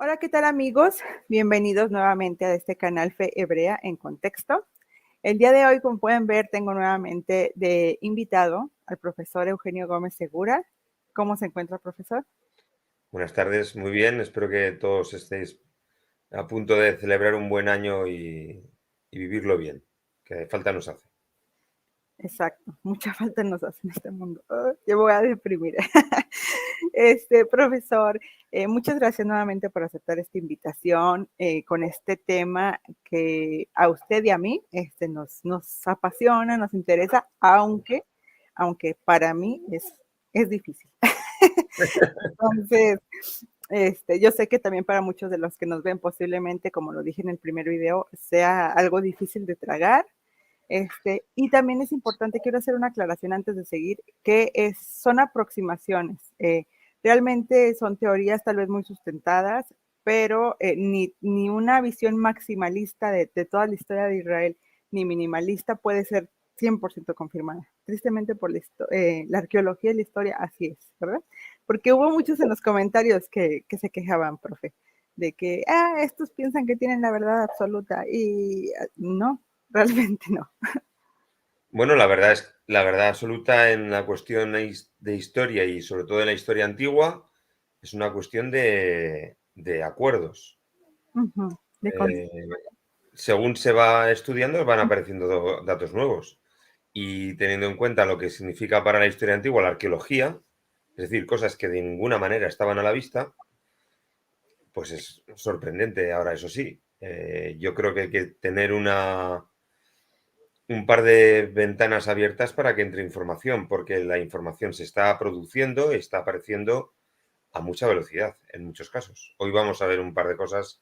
Hola, ¿qué tal amigos? Bienvenidos nuevamente a este canal Fe Hebrea en Contexto. El día de hoy, como pueden ver, tengo nuevamente de invitado al profesor Eugenio Gómez Segura. ¿Cómo se encuentra, profesor? Buenas tardes, muy bien. Espero que todos estéis a punto de celebrar un buen año y vivirlo bien, que falta nos hace. Exacto, mucha falta nos hace en este mundo. Yo voy a deprimir. Profesor, muchas gracias nuevamente por aceptar esta invitación con este tema que a usted y a mí nos apasiona, nos interesa, aunque para mí es difícil. Entonces, yo sé que también para muchos de los que nos ven posiblemente, como lo dije en el primer video, sea algo difícil de tragar. Y también es importante, quiero hacer una aclaración antes de seguir, que son aproximaciones. Realmente son teorías tal vez muy sustentadas, pero ni una visión maximalista de toda la historia de Israel, ni minimalista puede ser 100% confirmada. Tristemente por la arqueología y la historia, así es, ¿verdad? Porque hubo muchos en los comentarios que se quejaban, profe, de que, estos piensan que tienen la verdad absoluta y no, realmente no. Bueno, la verdad absoluta en la cuestión de historia y sobre todo en la historia antigua es una cuestión de acuerdos. Ujú, de Eh, Según se va estudiando, van apareciendo datos nuevos. Y teniendo en cuenta lo que significa para la historia antigua la arqueología, es decir, cosas que de ninguna manera estaban a la vista, pues es sorprendente. Ahora, eso sí, yo creo que hay que tener un par de ventanas abiertas para que entre información, porque la información se está produciendo y está apareciendo a mucha velocidad en muchos casos. Hoy vamos a ver un par de cosas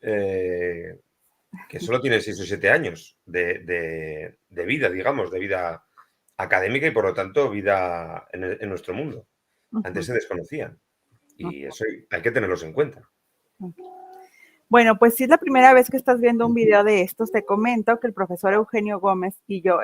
eh, que solo tienen 6 o 7 años de vida, digamos, de vida académica y por lo tanto vida en nuestro mundo. Antes ujú, se desconocían y ujú. eso hay que tenerlos en cuenta. Bueno, pues si es la primera vez que estás viendo un video de estos, te comento que el profesor Eugenio Gómez y yo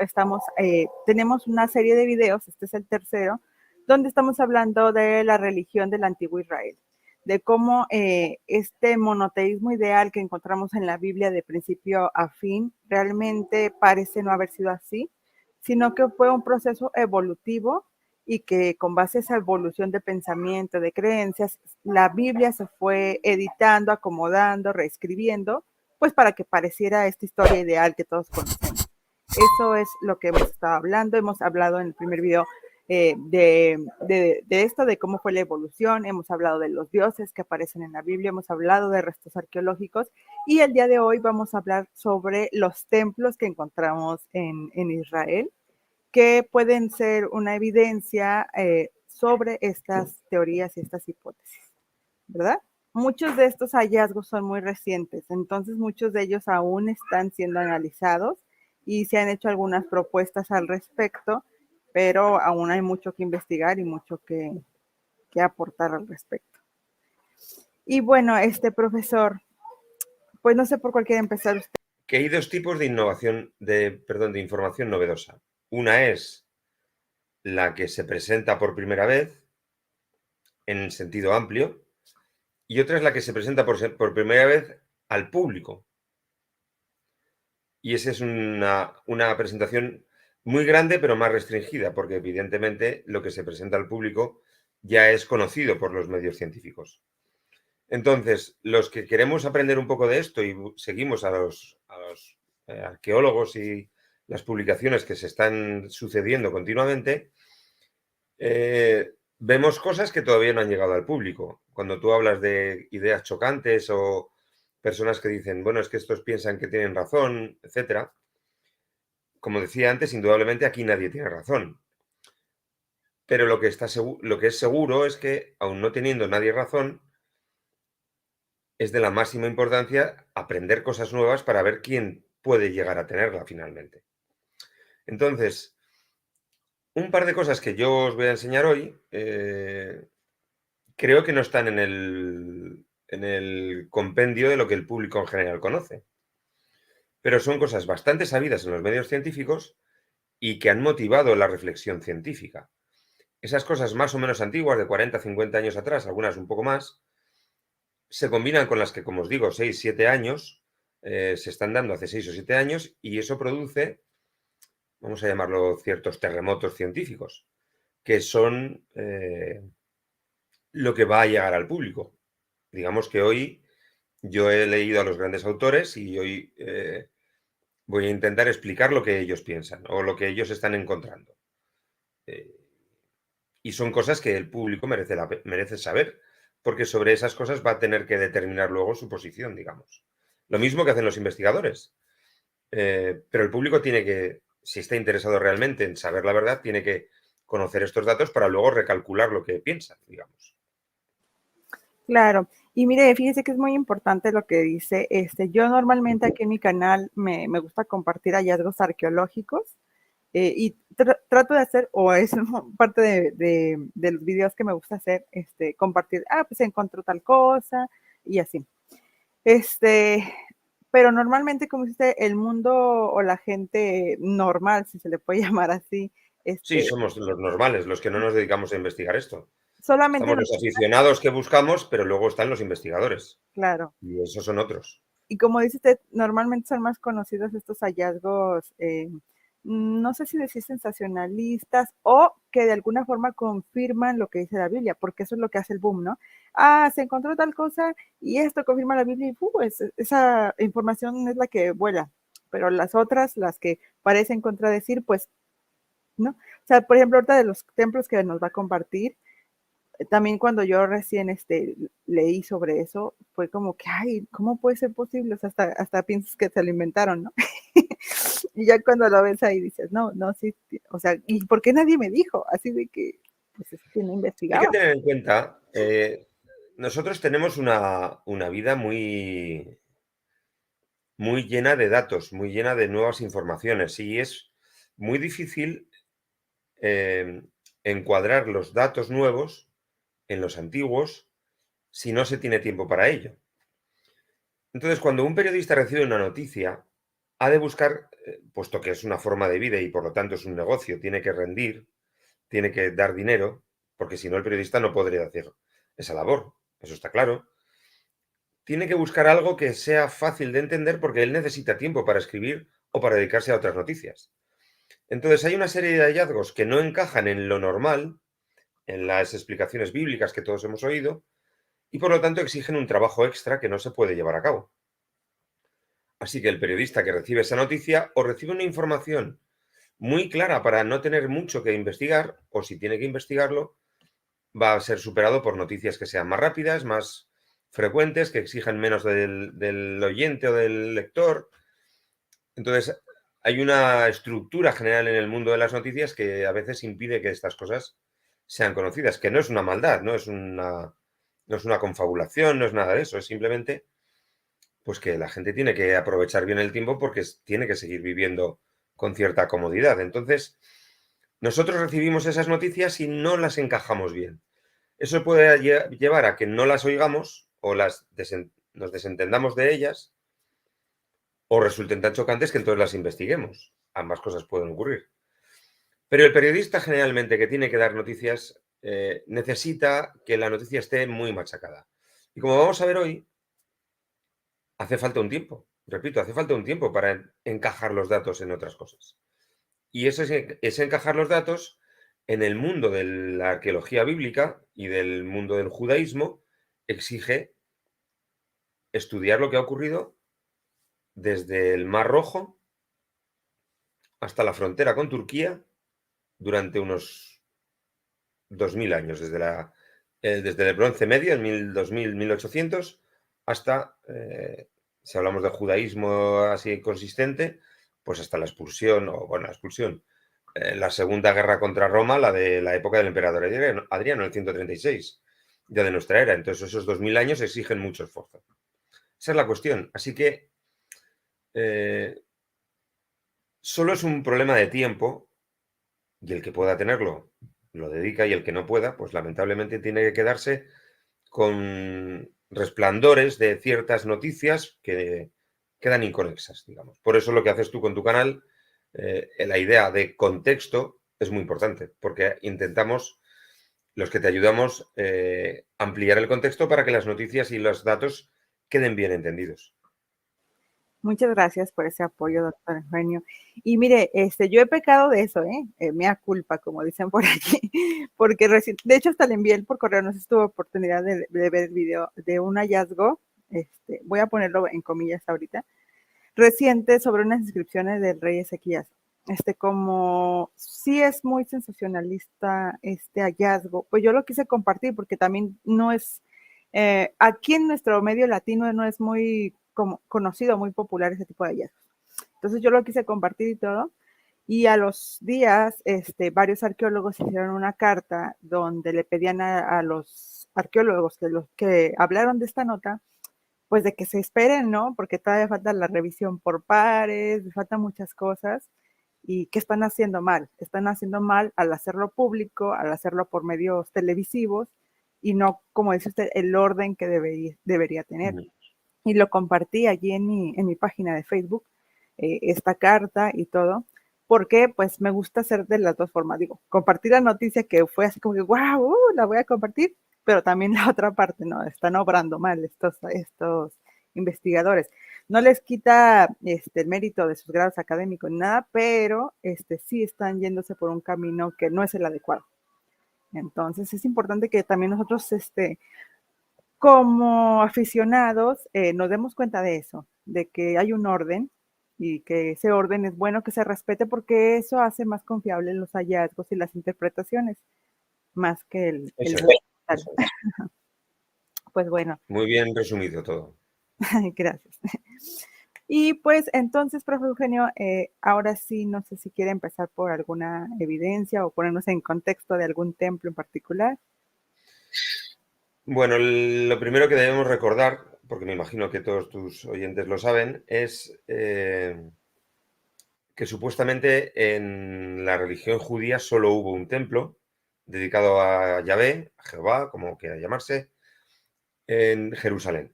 tenemos una serie de videos, este es el tercero, donde estamos hablando de la religión del antiguo Israel, de cómo este monoteísmo ideal que encontramos en la Biblia de principio a fin realmente parece no haber sido así, sino que fue un proceso evolutivo y que con base a esa evolución de pensamiento, de creencias, la Biblia se fue editando, acomodando, reescribiendo, pues para que pareciera esta historia ideal que todos conocemos. Eso es lo que hemos estado hablando. Hemos hablado en el primer video de esto, de cómo fue la evolución. Hemos hablado de los dioses que aparecen en la Biblia. Hemos hablado de restos arqueológicos. Y el día de hoy vamos a hablar sobre los templos que encontramos en Israel, que pueden ser una evidencia sobre estas teorías y estas hipótesis, ¿verdad? Muchos de estos hallazgos son muy recientes, entonces muchos de ellos aún están siendo analizados y se han hecho algunas propuestas al respecto, pero aún hay mucho que investigar y mucho que aportar al respecto. Y bueno, profesor, pues no sé por cuál quiere empezar usted. Que hay dos tipos de de información novedosa. Una es la que se presenta por primera vez en el sentido amplio y otra es la que se presenta por primera vez al público. Y esa es una presentación muy grande pero más restringida, porque evidentemente lo que se presenta al público ya es conocido por los medios científicos. Entonces, los que queremos aprender un poco de esto y seguimos a los arqueólogos y las publicaciones que se están sucediendo continuamente, vemos cosas que todavía no han llegado al público. Cuando tú hablas de ideas chocantes o personas que dicen, bueno, es que estos piensan que tienen razón, etcétera. Como decía antes, indudablemente aquí nadie tiene razón. Pero lo que es seguro es que, aun no teniendo nadie razón, es de la máxima importancia aprender cosas nuevas para ver quién puede llegar a tenerla finalmente. Entonces, un par de cosas que yo os voy a enseñar hoy, creo que no están en el compendio de lo que el público en general conoce. Pero son cosas bastante sabidas en los medios científicos y que han motivado la reflexión científica. Esas cosas más o menos antiguas, de 40, 50 años atrás, algunas un poco más, se combinan con las que, como os digo, 6, 7 años, se están dando hace 6 o 7 años, y eso produce, vamos a llamarlo, ciertos terremotos científicos, que son lo que va a llegar al público. Digamos que hoy yo he leído a los grandes autores y hoy voy a intentar explicar lo que ellos piensan o lo que ellos están encontrando. Y son cosas que el público merece saber, porque sobre esas cosas va a tener que determinar luego su posición, digamos. Lo mismo que hacen los investigadores. Pero el público tiene que, si está interesado realmente en saber la verdad, tiene que conocer estos datos para luego recalcular lo que piensa, digamos. Claro, y mire, fíjese que es muy importante lo que dice, yo normalmente aquí en mi canal me gusta compartir hallazgos arqueológicos y trato de hacer, o es parte de los videos que me gusta hacer, compartir, pues encontró tal cosa y así. Pero normalmente, como dice, el mundo o la gente normal, si se le puede llamar así, Sí, somos los normales, los que no nos dedicamos a investigar esto. solamente Estamos nos, los aficionados que buscamos, pero luego están los investigadores. claro. Y esos son otros. Y como dice usted, normalmente son más conocidos estos hallazgos, no sé si decir sensacionalistas o que de alguna forma confirman lo que dice la Biblia, porque eso es lo que hace el boom, ¿no? Se encontró tal cosa y esto confirma la Biblia y esa información es la que vuela, pero las otras, las que parecen contradecir, pues, ¿no? O sea, por ejemplo, ahorita de los templos que nos va a compartir, también cuando yo recién leí sobre eso, fue como que, ay, ¿cómo puede ser posible? O sea, hasta piensas que se lo inventaron, ¿no? Y ya cuando lo ves ahí dices, no, no, sí, o sea, ¿y por qué nadie me dijo? Así de que, pues es que no Hay que investigaba. tener en cuenta, nosotros tenemos una vida muy llena de datos, muy llena de nuevas informaciones, y es muy difícil eh, encuadrar los datos nuevos en los antiguos si no se tiene tiempo para ello. Entonces, cuando un periodista recibe una noticia, ha de buscar, puesto que es una forma de vida y por lo tanto es un negocio, tiene que rendir, tiene que dar dinero, porque si no el periodista no podría hacer esa labor, eso está claro. Tiene que buscar algo que sea fácil de entender porque él necesita tiempo para escribir o para dedicarse a otras noticias. Entonces hay una serie de hallazgos que no encajan en lo normal, en las explicaciones bíblicas que todos hemos oído, y por lo tanto exigen un trabajo extra que no se puede llevar a cabo. Así que el periodista que recibe esa noticia o recibe una información muy clara para no tener mucho que investigar, o si tiene que investigarlo, va a ser superado por noticias que sean más rápidas, más frecuentes, que exijan menos del oyente o del lector. Entonces, hay una estructura general en el mundo de las noticias que a veces impide que estas cosas sean conocidas, que no es una maldad, no es una confabulación, no es nada de eso, es simplemente pues que la gente tiene que aprovechar bien el tiempo porque tiene que seguir viviendo con cierta comodidad. Entonces, nosotros recibimos esas noticias y no las encajamos bien. Eso puede llevar a que no las oigamos o nos desentendamos de ellas o resulten tan chocantes que entonces las investiguemos. Ambas cosas pueden ocurrir. Pero el periodista generalmente que tiene que dar noticias necesita que la noticia esté muy machacada. Y como vamos a ver hoy, hace falta un tiempo. Repito, hace falta un tiempo para encajar los datos en otras cosas. Y ese encajar los datos en el mundo de la arqueología bíblica y del mundo del judaísmo exige estudiar lo que ha ocurrido desde el Mar Rojo hasta la frontera con Turquía durante unos 2000 años, desde el Bronce Medio, en 2000, 1800, hasta, si hablamos de judaísmo así consistente, pues hasta la expulsión, la Segunda Guerra contra Roma, la de la época del emperador Adriano, el 136, ya de nuestra era. Entonces esos 2000 años exigen mucho esfuerzo. Esa es la cuestión. Así que solo es un problema de tiempo y el que pueda tenerlo lo dedica y el que no pueda, pues lamentablemente tiene que quedarse con resplandores de ciertas noticias que quedan inconexas, digamos. Por eso lo que haces tú con tu canal, la idea de contexto es muy importante, porque intentamos los que te ayudamos a ampliar el contexto para que las noticias y los datos queden bien entendidos. Muchas gracias por ese apoyo, doctor Eugenio. Y mire, yo he pecado de eso, mea culpa, como dicen por aquí, porque de hecho hasta le envié por correo, no sé si tuvo oportunidad de ver el video de un hallazgo, voy a ponerlo en comillas ahorita, reciente sobre unas inscripciones del rey Ezequías. Como sí es muy sensacionalista este hallazgo, pues yo lo quise compartir porque también no es, aquí en nuestro medio latino no es muy como conocido, muy popular ese tipo de hallazgos. Entonces yo lo quise compartir y todo. Y a los días, varios arqueólogos hicieron una carta donde le pedían a los arqueólogos que hablaron de esta nota, pues de que se esperen, ¿no? Porque todavía falta la revisión por pares, faltan muchas cosas y que están haciendo mal. Están haciendo mal al hacerlo público, al hacerlo por medios televisivos y no, como dice usted, el orden que debería tener. Y lo compartí allí en mi página de Facebook, esta carta y todo, porque pues me gusta hacer de las dos formas. Digo, compartir la noticia que fue así como que, wow, la voy a compartir, pero también la otra parte, ¿no? Están obrando mal estos investigadores. No les quita el mérito de sus grados académicos ni nada, pero sí están yéndose por un camino que no es el adecuado. Entonces es importante que también nosotros como aficionados nos demos cuenta de eso, de que hay un orden y que ese orden es bueno que se respete porque eso hace más confiable los hallazgos y las interpretaciones, más que el Eso es. Pues bueno, Muy bien resumido todo. gracias. Y pues entonces, profe Eugenio, ahora sí, no sé si quiere empezar por alguna evidencia o ponernos en contexto de algún templo en particular. Bueno, lo primero que debemos recordar, porque me imagino que todos tus oyentes lo saben, es que supuestamente en la religión judía solo hubo un templo dedicado a Yahvé, a Jehová, como quiera llamarse, en Jerusalén.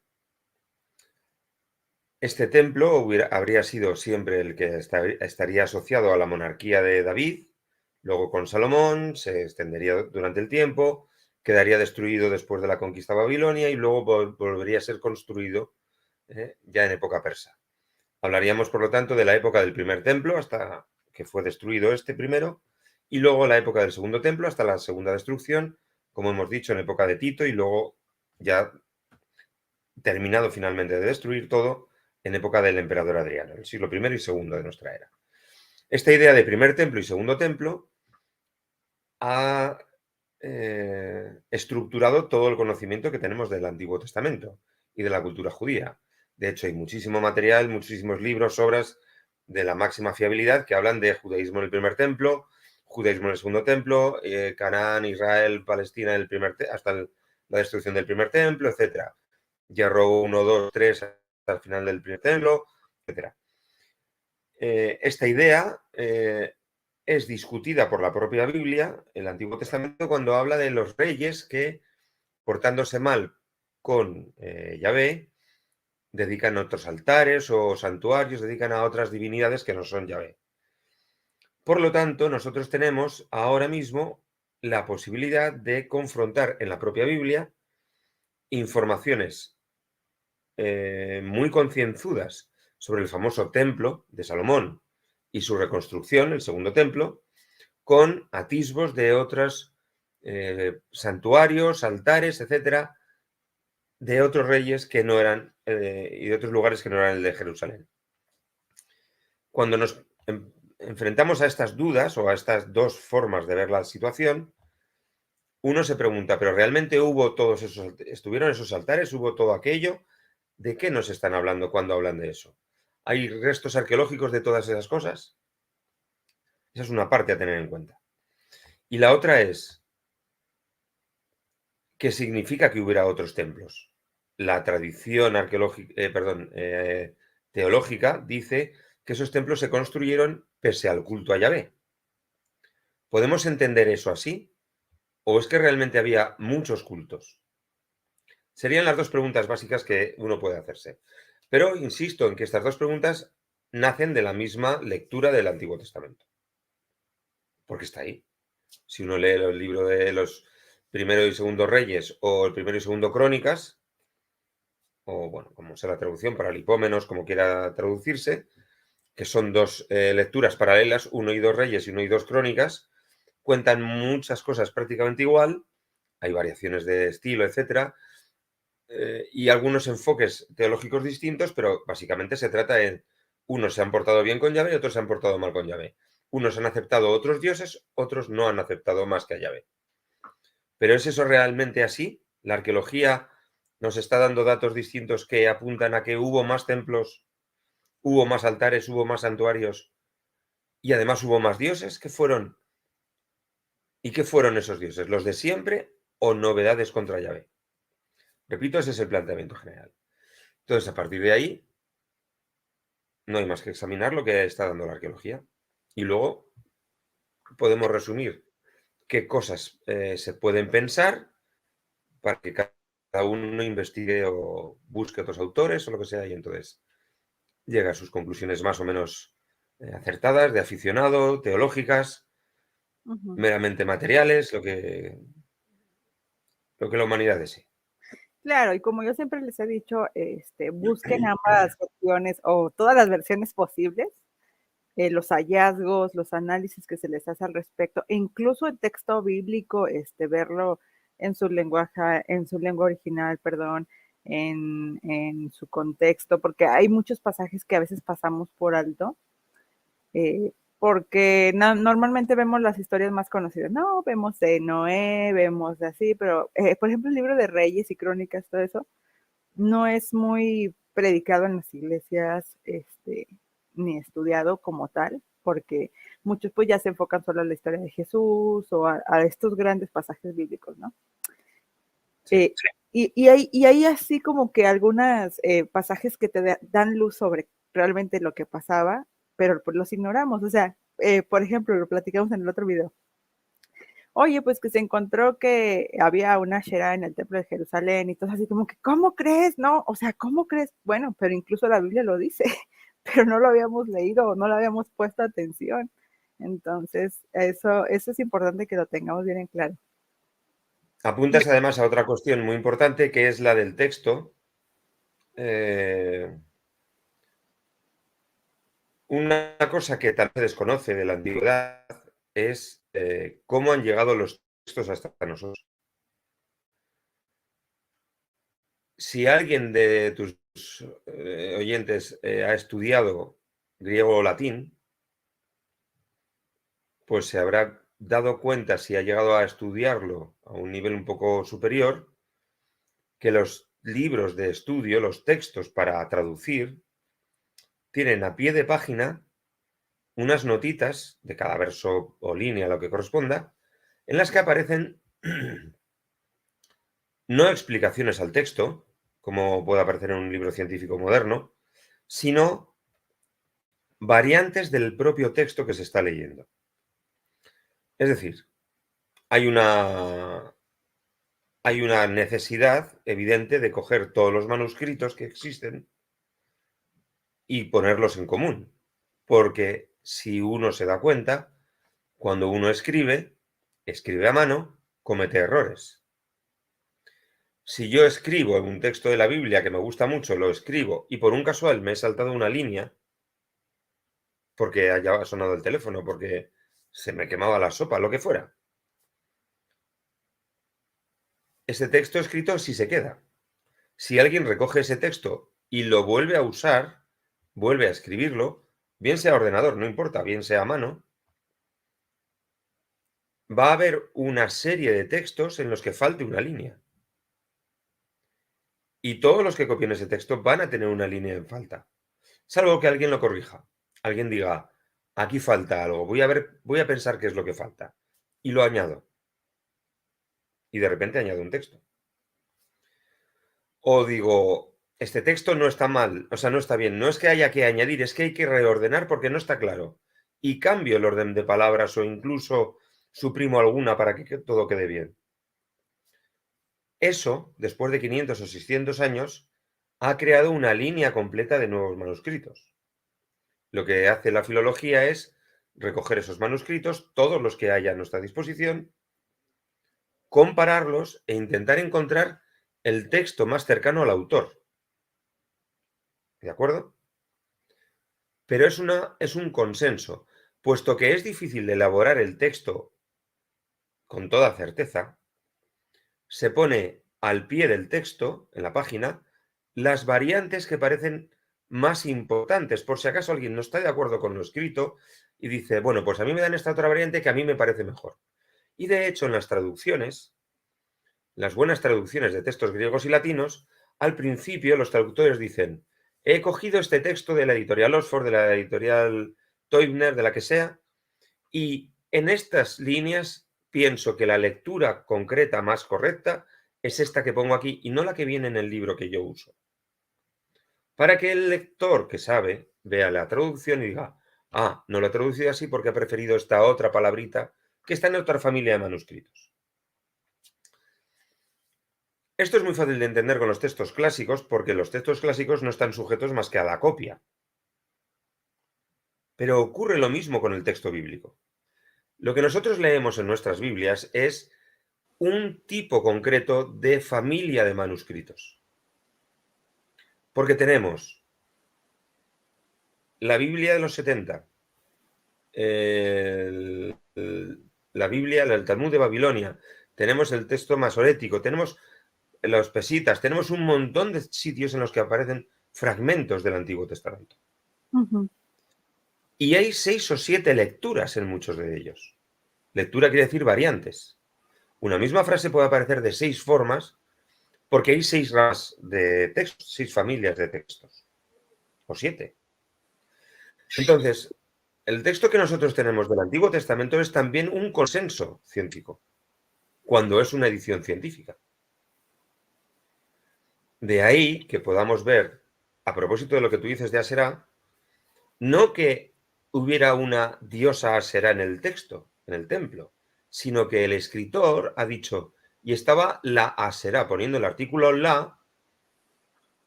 Este templo habría sido siempre el que estaría asociado a la monarquía de David, luego con Salomón, se extendería durante el tiempo, quedaría destruido después de la conquista de Babilonia y luego volvería a ser construido ya en época persa. Hablaríamos, por lo tanto, de la época del primer templo hasta que fue destruido este primero y luego la época del segundo templo hasta la segunda destrucción, como hemos dicho, en época de Tito y luego ya terminado finalmente de destruir todo en época del emperador Adriano, el siglo I y II de nuestra era. Esta idea de primer templo y segundo templo ha estructurado todo el conocimiento que tenemos del Antiguo Testamento y de la cultura judía. De hecho, hay muchísimo material, muchísimos libros, obras de la máxima fiabilidad que hablan de judaísmo en el primer templo, judaísmo en el segundo templo, Canaán, Israel, Palestina en el hasta la destrucción del primer templo, etc. Hierro 1, 2, 3 hasta el final del primer templo, etc. Esta idea es discutida por la propia Biblia, el Antiguo Testamento, cuando habla de los reyes que, portándose mal con Yahvé, dedican otros altares o santuarios, dedican a otras divinidades que no son Yahvé. Por lo tanto, nosotros tenemos ahora mismo la posibilidad de confrontar en la propia Biblia informaciones muy concienzudas sobre el famoso templo de Salomón y su reconstrucción, el segundo templo, con atisbos de otros santuarios, altares, etcétera, de otros reyes que no eran y de otros lugares que no eran el de Jerusalén. Cuando nos enfrentamos a estas dudas o a estas dos formas de ver la situación, uno se pregunta, ¿pero realmente hubo todos esos, estuvieron esos altares, hubo todo aquello? ¿De qué nos están hablando cuando hablan de eso? ¿Hay restos arqueológicos de todas esas cosas? Esa es una parte a tener en cuenta. Y la otra es, ¿qué significa que hubiera otros templos? La tradición arqueológica, teológica dice que esos templos se construyeron pese al culto a Yahvé. ¿Podemos entender eso así? ¿O es que realmente había muchos cultos? Serían las dos preguntas básicas que uno puede hacerse. Pero insisto en que estas dos preguntas nacen de la misma lectura del Antiguo Testamento. Porque está ahí. Si uno lee el libro de los Primero y Segundo Reyes o el Primero y Segundo Crónicas, o bueno, como sea la traducción, para Paralipómenos, como quiera traducirse, que son dos lecturas paralelas, 1 y 2 Reyes y 1 y 2 Crónicas, cuentan muchas cosas prácticamente igual, hay variaciones de estilo, etcétera, y algunos enfoques teológicos distintos, pero básicamente se trata de unos se han portado bien con Yahvé y otros se han portado mal con Yahvé. Unos han aceptado otros dioses, otros no han aceptado más que a Yahvé. ¿Pero es eso realmente así? ¿La arqueología nos está dando datos distintos que apuntan a que hubo más templos, hubo más altares, hubo más santuarios y además hubo más dioses? ¿Qué fueron? ¿Y qué fueron esos dioses? ¿Los de siempre o novedades contra Yahvé? Repito, ese es el planteamiento general. Entonces, a partir de ahí, no hay más que examinar lo que está dando la arqueología. Y luego podemos resumir qué cosas se pueden pensar para que cada uno investigue o busque otros autores o lo que sea, y entonces llega a sus conclusiones más o menos acertadas, de aficionado, teológicas, meramente materiales, lo que la humanidad desee. Claro, y como yo siempre les he dicho, busquen ambas opciones o todas las versiones posibles, los hallazgos, los análisis que se les hace al respecto, e incluso el texto bíblico, verlo en su lenguaje, en su lengua original, perdón, en su contexto, porque hay muchos pasajes que a veces pasamos por alto, porque normalmente vemos las historias más conocidas, no, vemos de Noé, vemos de así, pero por ejemplo el libro de Reyes y Crónicas, todo eso, no es muy predicado en las iglesias, ni estudiado como tal, porque muchos pues ya se enfocan solo a la historia de Jesús o a estos grandes pasajes bíblicos, ¿no? Sí. Y hay así como que algunos pasajes que te dan luz sobre realmente lo que pasaba, pero pues los ignoramos. O sea, por ejemplo, lo platicamos en el otro video. Oye, pues que se encontró que había una Asherá en el templo de Jerusalén y todo así como que, ¿cómo crees? No, o sea, ¿cómo crees? Bueno, pero incluso la Biblia lo dice, pero no lo habíamos leído, no lo habíamos puesto atención. Entonces, eso es importante que lo tengamos bien en claro. Apuntas además a otra cuestión muy importante que es la del texto. Una cosa que tal vez se desconoce de la antigüedad es cómo han llegado los textos hasta nosotros. Si alguien de tus oyentes ha estudiado griego o latín, pues se habrá dado cuenta, si ha llegado a estudiarlo a un nivel un poco superior, que los libros de estudio, los textos para traducir, tienen a pie de página unas notitas de cada verso o línea, lo que corresponda, en las que aparecen no explicaciones al texto, como puede aparecer en un libro científico moderno, sino variantes del propio texto que se está leyendo. Es decir, hay una necesidad evidente de coger todos los manuscritos que existen y ponerlos en común, porque si uno se da cuenta, cuando uno escribe a mano, comete errores. Si yo escribo en un texto de la Biblia que me gusta mucho, lo escribo y por un casual me he saltado una línea, porque haya sonado el teléfono, porque se me quemaba la sopa, lo que fuera. Ese texto escrito sí se queda. Si alguien recoge ese texto y lo vuelve a usar, vuelve a escribirlo, bien sea ordenador, no importa, bien sea a mano, va a haber una serie de textos en los que falte una línea. Y todos los que copien ese texto van a tener una línea en falta. Salvo que alguien lo corrija. Alguien diga, aquí falta algo, voy a pensar qué es lo que falta. Y lo añado. Y de repente añado un texto. O digo, este texto no está mal, o sea, no está bien. No es que haya que añadir, es que hay que reordenar porque no está claro. Y cambio el orden de palabras o incluso suprimo alguna para que todo quede bien. Eso, después de 500 o 600 años, ha creado una línea completa de nuevos manuscritos. Lo que hace la filología es recoger esos manuscritos, todos los que haya a nuestra disposición, compararlos e intentar encontrar el texto más cercano al autor. ¿De acuerdo? Pero es un consenso, puesto que es difícil de elaborar el texto con toda certeza, se pone al pie del texto, en la página, las variantes que parecen más importantes, por si acaso alguien no está de acuerdo con lo escrito y dice, bueno, pues a mí me dan esta otra variante que a mí me parece mejor. Y de hecho, en las traducciones, las buenas traducciones de textos griegos y latinos, al principio los traductores dicen, he cogido este texto de la editorial Oxford, de la editorial Teubner, de la que sea, y en estas líneas pienso que la lectura concreta más correcta es esta que pongo aquí y no la que viene en el libro que yo uso. Para que el lector que sabe vea la traducción y diga, ah, no lo he traducido así porque he preferido esta otra palabrita que está en otra familia de manuscritos. Esto es muy fácil de entender con los textos clásicos porque los textos clásicos no están sujetos más que a la copia. Pero ocurre lo mismo con el texto bíblico. Lo que nosotros leemos en nuestras Biblias es un tipo concreto de familia de manuscritos. Porque tenemos la Biblia de los 70, la Biblia, el Talmud de Babilonia, tenemos el texto masorético, tenemos los pesitas, tenemos un montón de sitios en los que aparecen fragmentos del Antiguo Testamento. Ujú. Y hay 6 o 7 lecturas en muchos de ellos. Lectura quiere decir variantes. Una misma frase puede aparecer de 6 formas porque hay 6 ramas de textos, 6 familias de textos, o 7. Entonces, el texto que nosotros tenemos del Antiguo Testamento es también un consenso científico, cuando es una edición científica. De ahí que podamos ver, a propósito de lo que tú dices de Aserá, no que hubiera una diosa Aserá en el texto, en el templo, sino que el escritor ha dicho, y estaba la Aserá, poniendo el artículo la,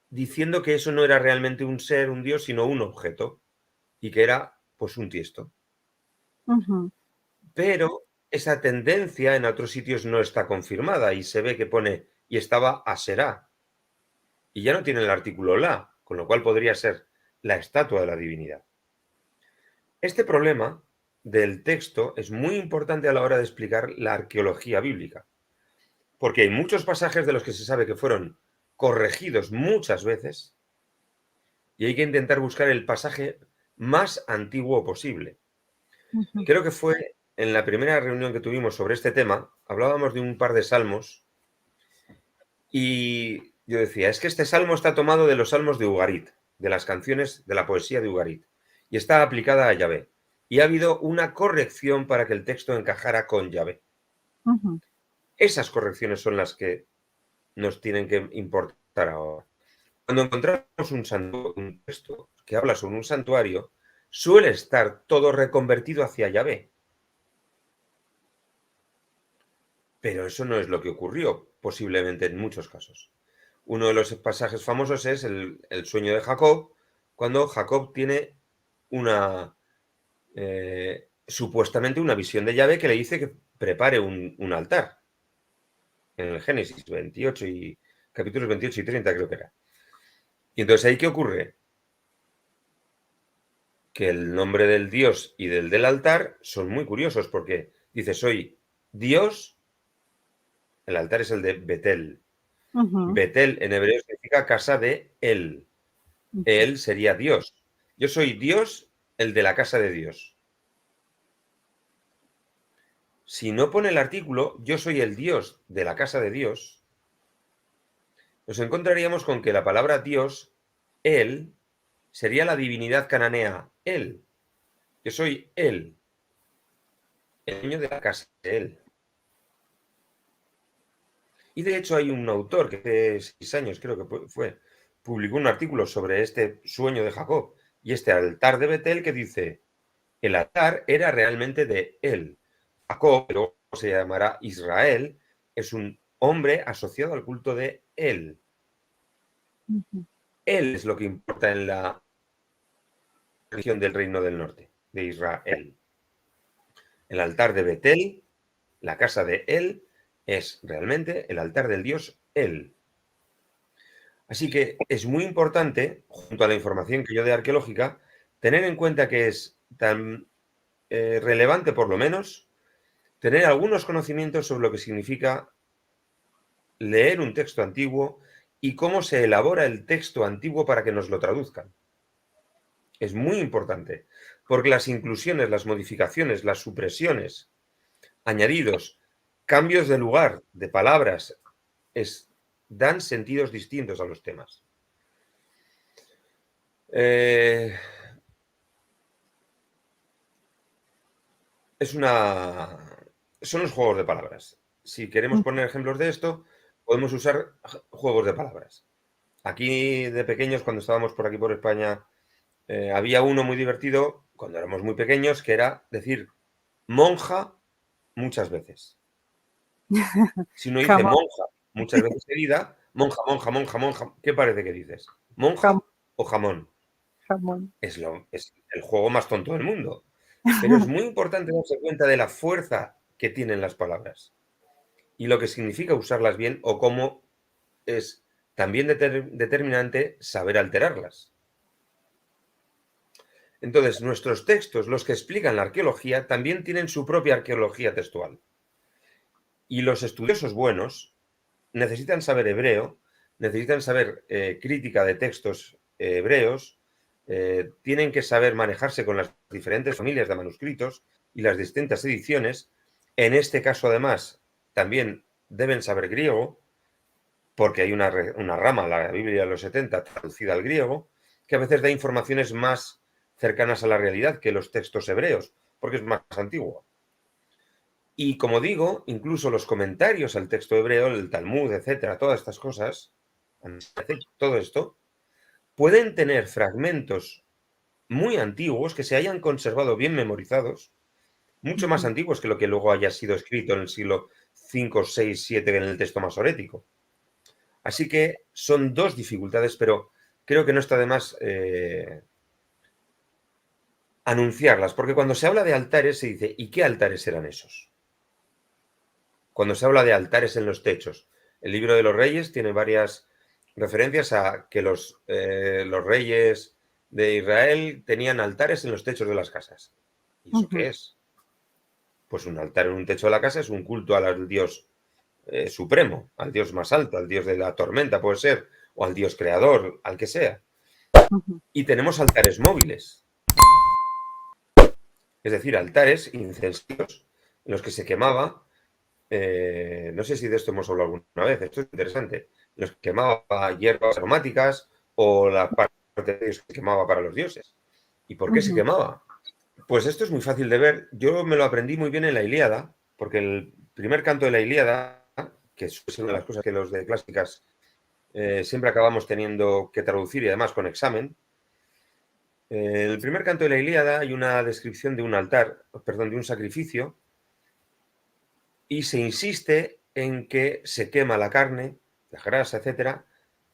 diciendo que eso no era realmente un ser, un dios, sino un objeto, y que era, pues, un tiesto. Ujú. Pero esa tendencia en otros sitios no está confirmada y se ve que pone, y estaba Aserá, y ya no tiene el artículo la, con lo cual podría ser la estatua de la divinidad. Este problema del texto es muy importante a la hora de explicar la arqueología bíblica, porque hay muchos pasajes de los que se sabe que fueron corregidos muchas veces y hay que intentar buscar el pasaje más antiguo posible. Ujú. Creo que fue en la primera reunión que tuvimos sobre este tema, hablábamos de un par de salmos y yo decía, es que este salmo está tomado de los salmos de Ugarit, de las canciones de la poesía de Ugarit, y está aplicada a Yahvé. Y ha habido una corrección para que el texto encajara con Yahvé. Ujú. Esas correcciones son las que nos tienen que importar ahora. Cuando encontramos un texto que habla sobre un santuario, suele estar todo reconvertido hacia Yahvé. Pero eso no es lo que ocurrió, posiblemente en muchos casos. Uno de los pasajes famosos es el sueño de Jacob, cuando Jacob tiene una, supuestamente una visión de Yahvé que le dice que prepare un altar. En el Génesis 28 y capítulos 28 y 30 creo que era. Y entonces ahí, ¿qué ocurre? Que el nombre del Dios y del altar son muy curiosos porque dice, soy Dios, el altar es el de Betel. Ujú. Betel en hebreo significa casa de él. Ujú. Él sería Dios. Yo soy Dios, el de la casa de Dios. Si no pone el artículo, yo soy el Dios de la casa de Dios, nos encontraríamos con que la palabra Dios, él, sería la divinidad cananea, él. Yo soy él, el dueño de la casa de él. Y de hecho hay un autor que hace 6 años, creo que fue, publicó un artículo sobre este sueño de Jacob y este altar de Betel que dice, el altar era realmente de él. Jacob, que luego se llamará Israel, es un hombre asociado al culto de él. Ujú. Él es lo que importa en la religión del reino del norte, de Israel. El altar de Betel, la casa de él, es realmente el altar del dios El. Así que es muy importante, junto a la información que yo dé arqueológica, tener en cuenta que es tan relevante, por lo menos, tener algunos conocimientos sobre lo que significa leer un texto antiguo y cómo se elabora el texto antiguo para que nos lo traduzcan. Es muy importante, porque las inclusiones, las modificaciones, las supresiones, añadidos, cambios de lugar, de palabras, dan sentidos distintos a los temas. Son los juegos de palabras. Si queremos poner ejemplos de esto, podemos usar juegos de palabras. Aquí de pequeños, cuando estábamos por aquí por España, había uno muy divertido, cuando éramos muy pequeños, que era decir monja muchas veces. Si uno dice monja muchas veces seguida, monja, monja, monja, monja, ¿qué parece que dices? ¿Monja o jamón? Jamón. Es el juego más tonto del mundo. Pero es muy importante darse cuenta de la fuerza que tienen las palabras y lo que significa usarlas bien o cómo es también determinante saber alterarlas. Entonces, nuestros textos, los que explican la arqueología, también tienen su propia arqueología textual. Y los estudiosos buenos necesitan saber hebreo, necesitan saber crítica de textos hebreos, tienen que saber manejarse con las diferentes familias de manuscritos y las distintas ediciones. En este caso, además, también deben saber griego, porque hay una rama, la Biblia de los 70, traducida al griego, que a veces da informaciones más cercanas a la realidad que los textos hebreos, porque es más antiguo. Y como digo, incluso los comentarios al texto hebreo, el Talmud, etcétera, todas estas cosas, todo esto, pueden tener fragmentos muy antiguos que se hayan conservado bien memorizados, mucho más antiguos que lo que luego haya sido escrito en el siglo V, VI, VII en el texto masorético. Así que son dos dificultades, pero creo que no está de más anunciarlas, porque cuando se habla de altares se dice, ¿y qué altares eran esos? Cuando se habla de altares en los techos, el libro de los reyes tiene varias referencias a que los reyes de Israel tenían altares en los techos de las casas. ¿Y eso qué es? Pues un altar en un techo de la casa es un culto al dios supremo, al dios más alto, al dios de la tormenta puede ser, o al dios creador, al que sea. Y tenemos altares móviles, es decir, altares incensivos en los que se quemaba, no sé si de esto hemos hablado alguna vez, esto es interesante, en los que quemaba hierbas aromáticas o la parte de Dios que se quemaba para los dioses. ¿Y por qué se quemaba? Pues esto es muy fácil de ver. Yo me lo aprendí muy bien en la Ilíada, porque el primer canto de la Ilíada, que es una de las cosas que los de clásicas siempre acabamos teniendo que traducir y además con examen. En el primer canto de la Ilíada hay una descripción de un altar, perdón, de un sacrificio, y se insiste en que se quema la carne, la grasa, etcétera,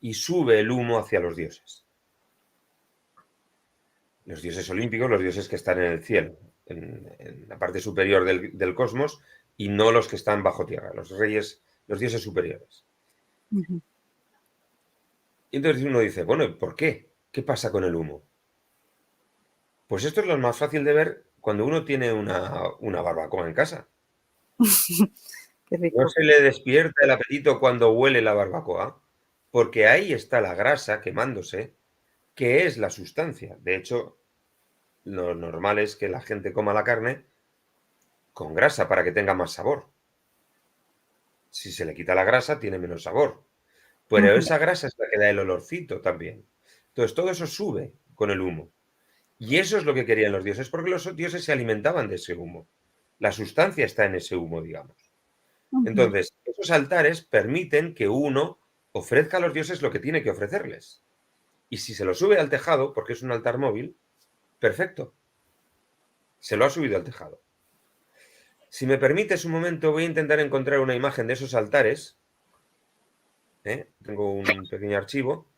y sube el humo hacia los dioses. Los dioses olímpicos, los dioses que están en el cielo, en la parte superior del cosmos, y no los que están bajo tierra, los reyes, los dioses superiores. Y entonces uno dice, bueno, ¿por qué? ¿Qué pasa con el humo? Pues esto es lo más fácil de ver cuando uno tiene una barbacoa en casa. Qué rico. No se le despierta el apetito cuando huele la barbacoa, porque ahí está la grasa quemándose, que es la sustancia. De hecho, lo normal es que la gente coma la carne con grasa para que tenga más sabor. Si se le quita la grasa, tiene menos sabor. Pero esa grasa es la que da el olorcito también. Entonces, todo eso sube con el humo. Y eso es lo que querían los dioses, porque los dioses se alimentaban de ese humo. La sustancia está en ese humo, digamos. Entonces, esos altares permiten que uno ofrezca a los dioses lo que tiene que ofrecerles. Y si se lo sube al tejado, porque es un altar móvil, perfecto. Se lo ha subido al tejado. Si me permites un momento, voy a intentar encontrar una imagen de esos altares. Tengo un pequeño archivo.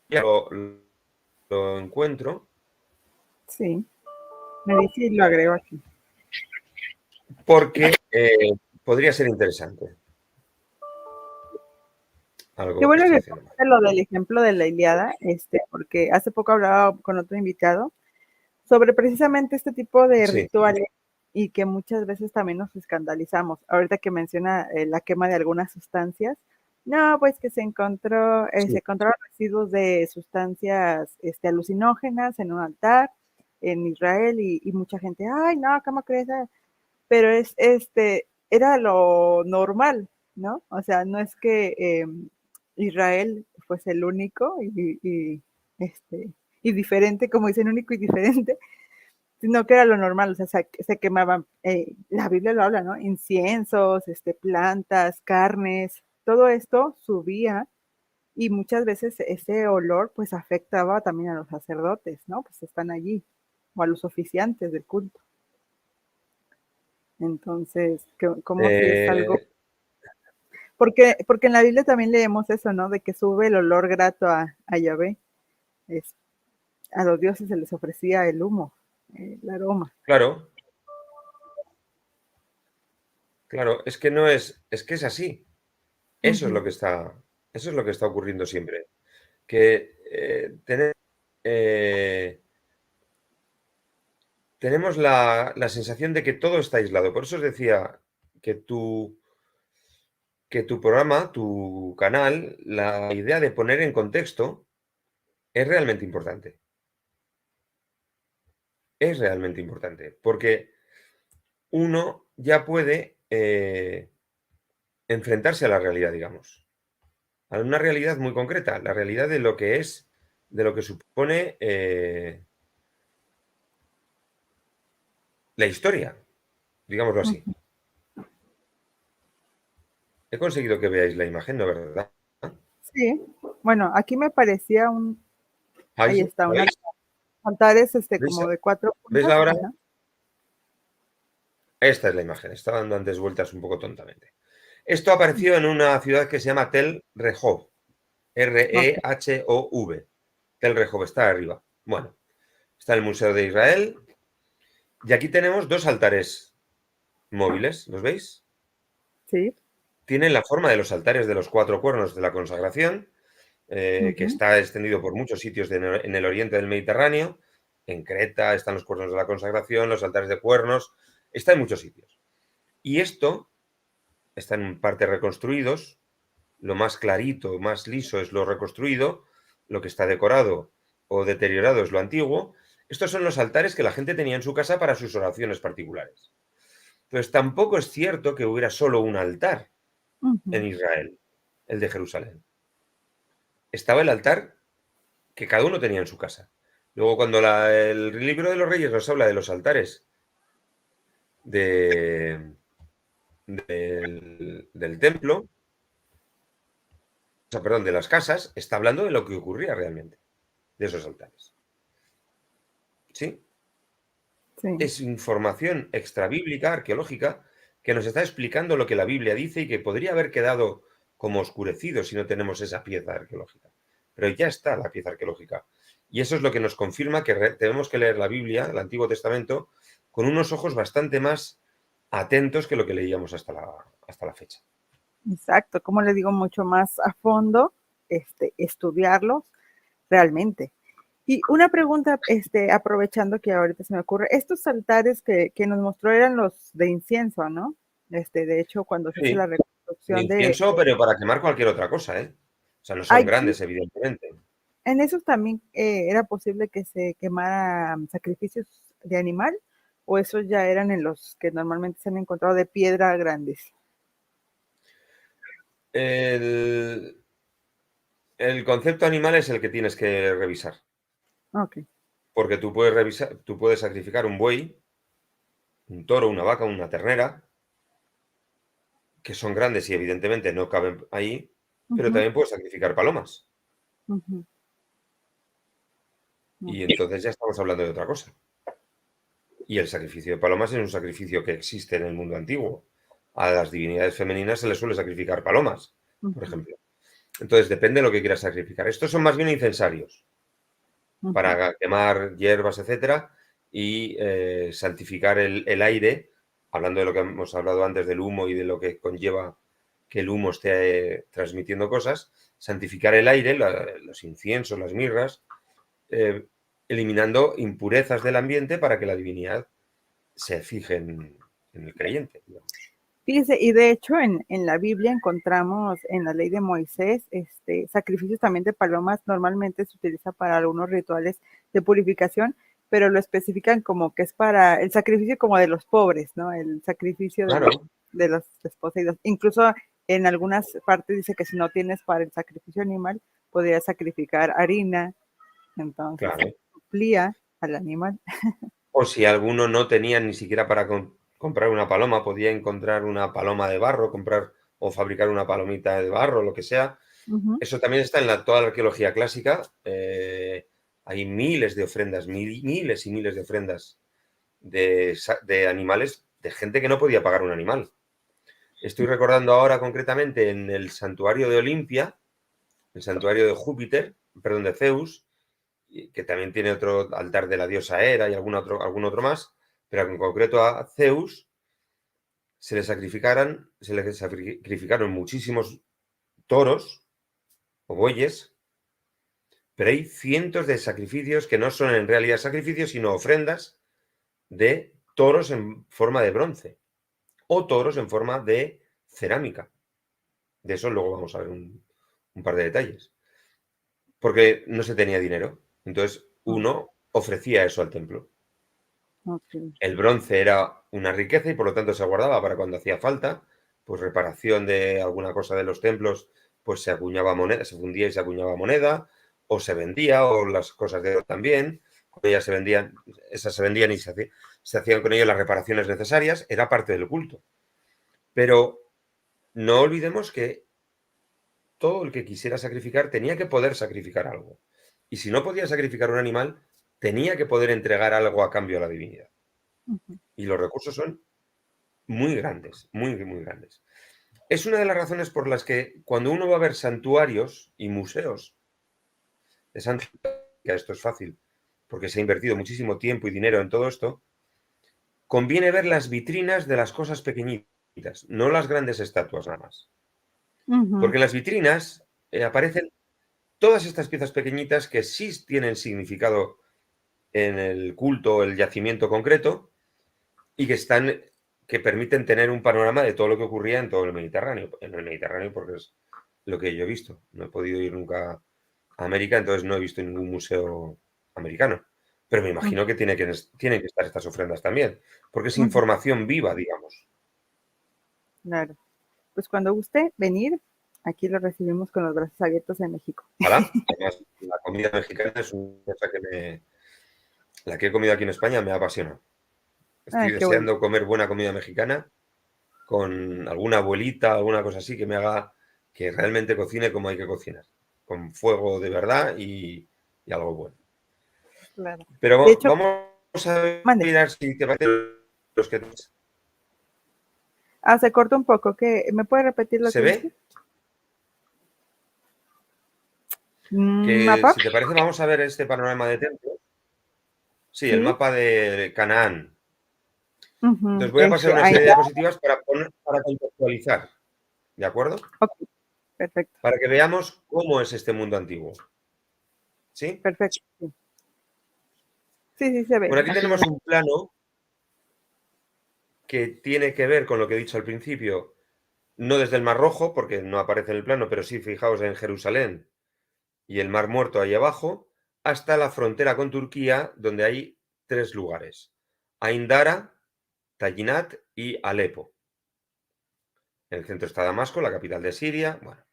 Ya lo encuentro. Sí, me dice y lo agrego aquí. porque podría ser interesante. Qué Algo que bueno estoy que haciendo mal. pones lo del ejemplo de la Ilíada, porque hace poco hablaba con otro invitado sobre precisamente este tipo de Sí, rituales y que muchas veces también nos escandalizamos. Ahorita que menciona la quema de algunas sustancias, no, pues que se sí. encontraron residuos de sustancias alucinógenas en un altar en Israel y mucha gente, ay, no, ¿cómo crees? Pero era lo normal, ¿no? O sea, no es que Israel fuese el único y diferente, como dicen, único y diferente, sino que era lo normal, o sea, se quemaban, la Biblia lo habla, ¿no? Inciensos, plantas, carnes, todo esto subía y muchas veces ese olor pues afectaba también a los sacerdotes, ¿no? Pues están allí, o a los oficiantes del culto. Entonces, como si es algo, Eh, porque en la Biblia también leemos eso, ¿no? De que sube el olor grato a Yahvé, es, a los dioses se les ofrecía el humo, el aroma. claro, claro, es que no es que es así. Eso es Ujú, lo que está, eso es lo que está ocurriendo siempre. Que eh, tenemos la sensación de que todo está aislado. Por eso os decía que que tu programa, tu canal, la idea de poner en contexto es realmente importante. Es realmente importante. Porque uno ya puede enfrentarse a la realidad, digamos. A una realidad muy concreta. La realidad de lo que es, de lo que supone la historia, digámoslo así. ujú. He conseguido que veáis la imagen, ¿no, verdad? Sí, bueno, aquí me parecía Ahí ahí sí, está, ¿la veis? altares ¿Veis, como de 4 veis puntas, ahora? ajá, Esta es la imagen. Estaba dando antes vueltas un poco tontamente. Esto apareció en una ciudad que se llama Tel Rehov. ok, Rehov. Tel Rehov está arriba. Bueno, está el Museo de Israel. Y aquí tenemos dos altares móviles. ¿Los veis? sí, Tienen la forma de los altares de los cuatro cuernos de la consagración, que ujú, está extendido por muchos sitios en el oriente del Mediterráneo. En Creta están los cuernos de la consagración, los altares de cuernos. Está en muchos sitios. Y esto están en parte reconstruidos. Lo más clarito, más liso es lo reconstruido. Lo que está decorado o deteriorado es lo antiguo. Estos son los altares que la gente tenía en su casa para sus oraciones particulares. Entonces, tampoco es cierto que hubiera solo un altar en ujú, Israel, el de Jerusalén. Estaba el altar que cada uno tenía en su casa. Luego, cuando el libro de los reyes nos habla de los altares de, del templo, o sea, perdón, de las casas, está hablando de lo que ocurría realmente, de esos altares. ¿Sí? sí, Es información extrabíblica, arqueológica, que nos está explicando lo que la Biblia dice y que podría haber quedado como oscurecido si no tenemos esa pieza arqueológica. Pero ya está la pieza arqueológica. Y eso es lo que nos confirma que tenemos que leer la Biblia, el Antiguo Testamento, con unos ojos bastante más atentos que lo que leíamos hasta la fecha. exacto, como le digo, mucho más a fondo, estudiarlos realmente. Y una pregunta, aprovechando que ahorita se me ocurre, estos altares que nos mostró eran los de incienso, ¿no? De hecho, cuando se hace Sí, la de reconstrucción incienso, pero para quemar cualquier otra cosa, ¿eh? O sea, no son allí, grandes, evidentemente. en esos también era posible que se quemaran sacrificios de animal, o esos ya eran en los que normalmente se han encontrado de piedra grandes. El, el concepto animal es el que tienes que revisar. Ok. Porque tú puedes revisar, tú puedes sacrificar un buey, un toro, una vaca, una ternera, que son grandes y evidentemente no caben ahí, pero Ujú, también puedes sacrificar palomas. ujú, Y ok. entonces ya estamos hablando de otra cosa. Y el sacrificio de palomas es un sacrificio que existe en el mundo antiguo. A las divinidades femeninas se les suele sacrificar palomas, por Ujú, ejemplo. Entonces depende de lo que quieras sacrificar. Estos son más bien incensarios ujú, para quemar hierbas, etcétera, y santificar el aire hablando de lo que hemos hablado antes del humo y de lo que conlleva que el humo esté transmitiendo cosas, santificar el aire, los inciensos, las mirras, eliminando impurezas del ambiente para que la divinidad se fije en el creyente, digamos. Fíjese, y de hecho en la Biblia encontramos en la ley de Moisés sacrificios también de palomas. Normalmente se utiliza para algunos rituales de purificación, pero lo especifican como que es para el sacrificio como de los pobres, ¿no? El sacrificio Claro. de los desposeídos. Incluso en algunas partes dice que si no tienes para el sacrificio animal, podrías sacrificar harina, entonces Claro. suplía al animal. O si alguno no tenía ni siquiera para comprar una paloma, podía encontrar una paloma de barro, comprar o fabricar una palomita de barro, lo que sea. Uh-huh. Eso también está en toda la arqueología clásica. Hay miles de ofrendas, miles y miles de ofrendas de animales, de gente que no podía pagar un animal. Estoy recordando ahora concretamente en el santuario de Olimpia, el santuario de Júpiter, perdón, de Zeus, que también tiene otro altar de la diosa Hera y algún otro más, pero en concreto a Zeus se le sacrificaron muchísimos toros o bueyes, pero hay cientos de sacrificios que no son en realidad sacrificios, sino ofrendas de toros en forma de bronce o toros en forma de cerámica. De eso luego vamos a ver un par de detalles. Porque no se tenía dinero. Entonces uno ofrecía eso al templo. Okay. El bronce era una riqueza y por lo tanto se guardaba para cuando hacía falta, pues reparación de alguna cosa de los templos, pues se acuñaba moneda, se fundía y se acuñaba moneda, o se vendía, o las cosas de oro también. Con ellas se vendían, esas se vendían y se hacían con ellas las reparaciones necesarias, era parte del culto. Pero no olvidemos que todo el que quisiera sacrificar tenía que poder sacrificar algo. Y si no podía sacrificar un animal, tenía que poder entregar algo a cambio a la divinidad. Uh-huh. Y los recursos son muy grandes, muy, muy grandes. Es una de las razones por las que cuando uno va a ver santuarios y museos de Santa, esto es fácil, porque se ha invertido muchísimo tiempo y dinero en todo esto, conviene ver las vitrinas de las cosas pequeñitas, no las grandes estatuas nada más. Uh-huh. Porque en las vitrinas aparecen todas estas piezas pequeñitas que sí tienen significado en el culto, el yacimiento concreto, y que permiten tener un panorama de todo lo que ocurría en todo el Mediterráneo. En el Mediterráneo, porque es lo que yo he visto. No he podido ir nunca a América, entonces no he visto ningún museo americano. Pero me imagino que tienen que estar estas ofrendas también, porque es información viva, digamos. Claro. Pues cuando guste venir, aquí lo recibimos con los brazos abiertos en México. ¿Vale? Además, la comida mexicana es una cosa la que he comido aquí en España me apasiona. Estoy Qué bueno. deseando comer buena comida mexicana con alguna abuelita, alguna cosa así que me haga que realmente cocine como hay que cocinar, con fuego de verdad y algo bueno. Claro. Pero De hecho, vamos a mande. mirar si te parece los que Se corta un poco. ¿Me puede repetir lo se que dice? ve. Que ¿Mapa? si te parece vamos a ver este panorama de templos. Sí, el Sí. mapa de Canaán. Uh-huh. Entonces voy a pasar una Ahí. serie de diapositivas para contextualizar, ¿de acuerdo? Ok, perfecto. Para que veamos cómo es este mundo antiguo. ¿Sí? Perfecto. Sí, sí, se ve. Bueno, aquí Aquí lo tenemos un plano que tiene que ver con lo que he dicho al principio, no desde el Mar Rojo, porque no aparece en el plano, pero sí fijaos en Jerusalén y el Mar Muerto ahí abajo, hasta la frontera con Turquía, donde hay 3 lugares: Ain Dara, Tayinat y Alepo. En el centro está Damasco, la capital de Siria. Bueno,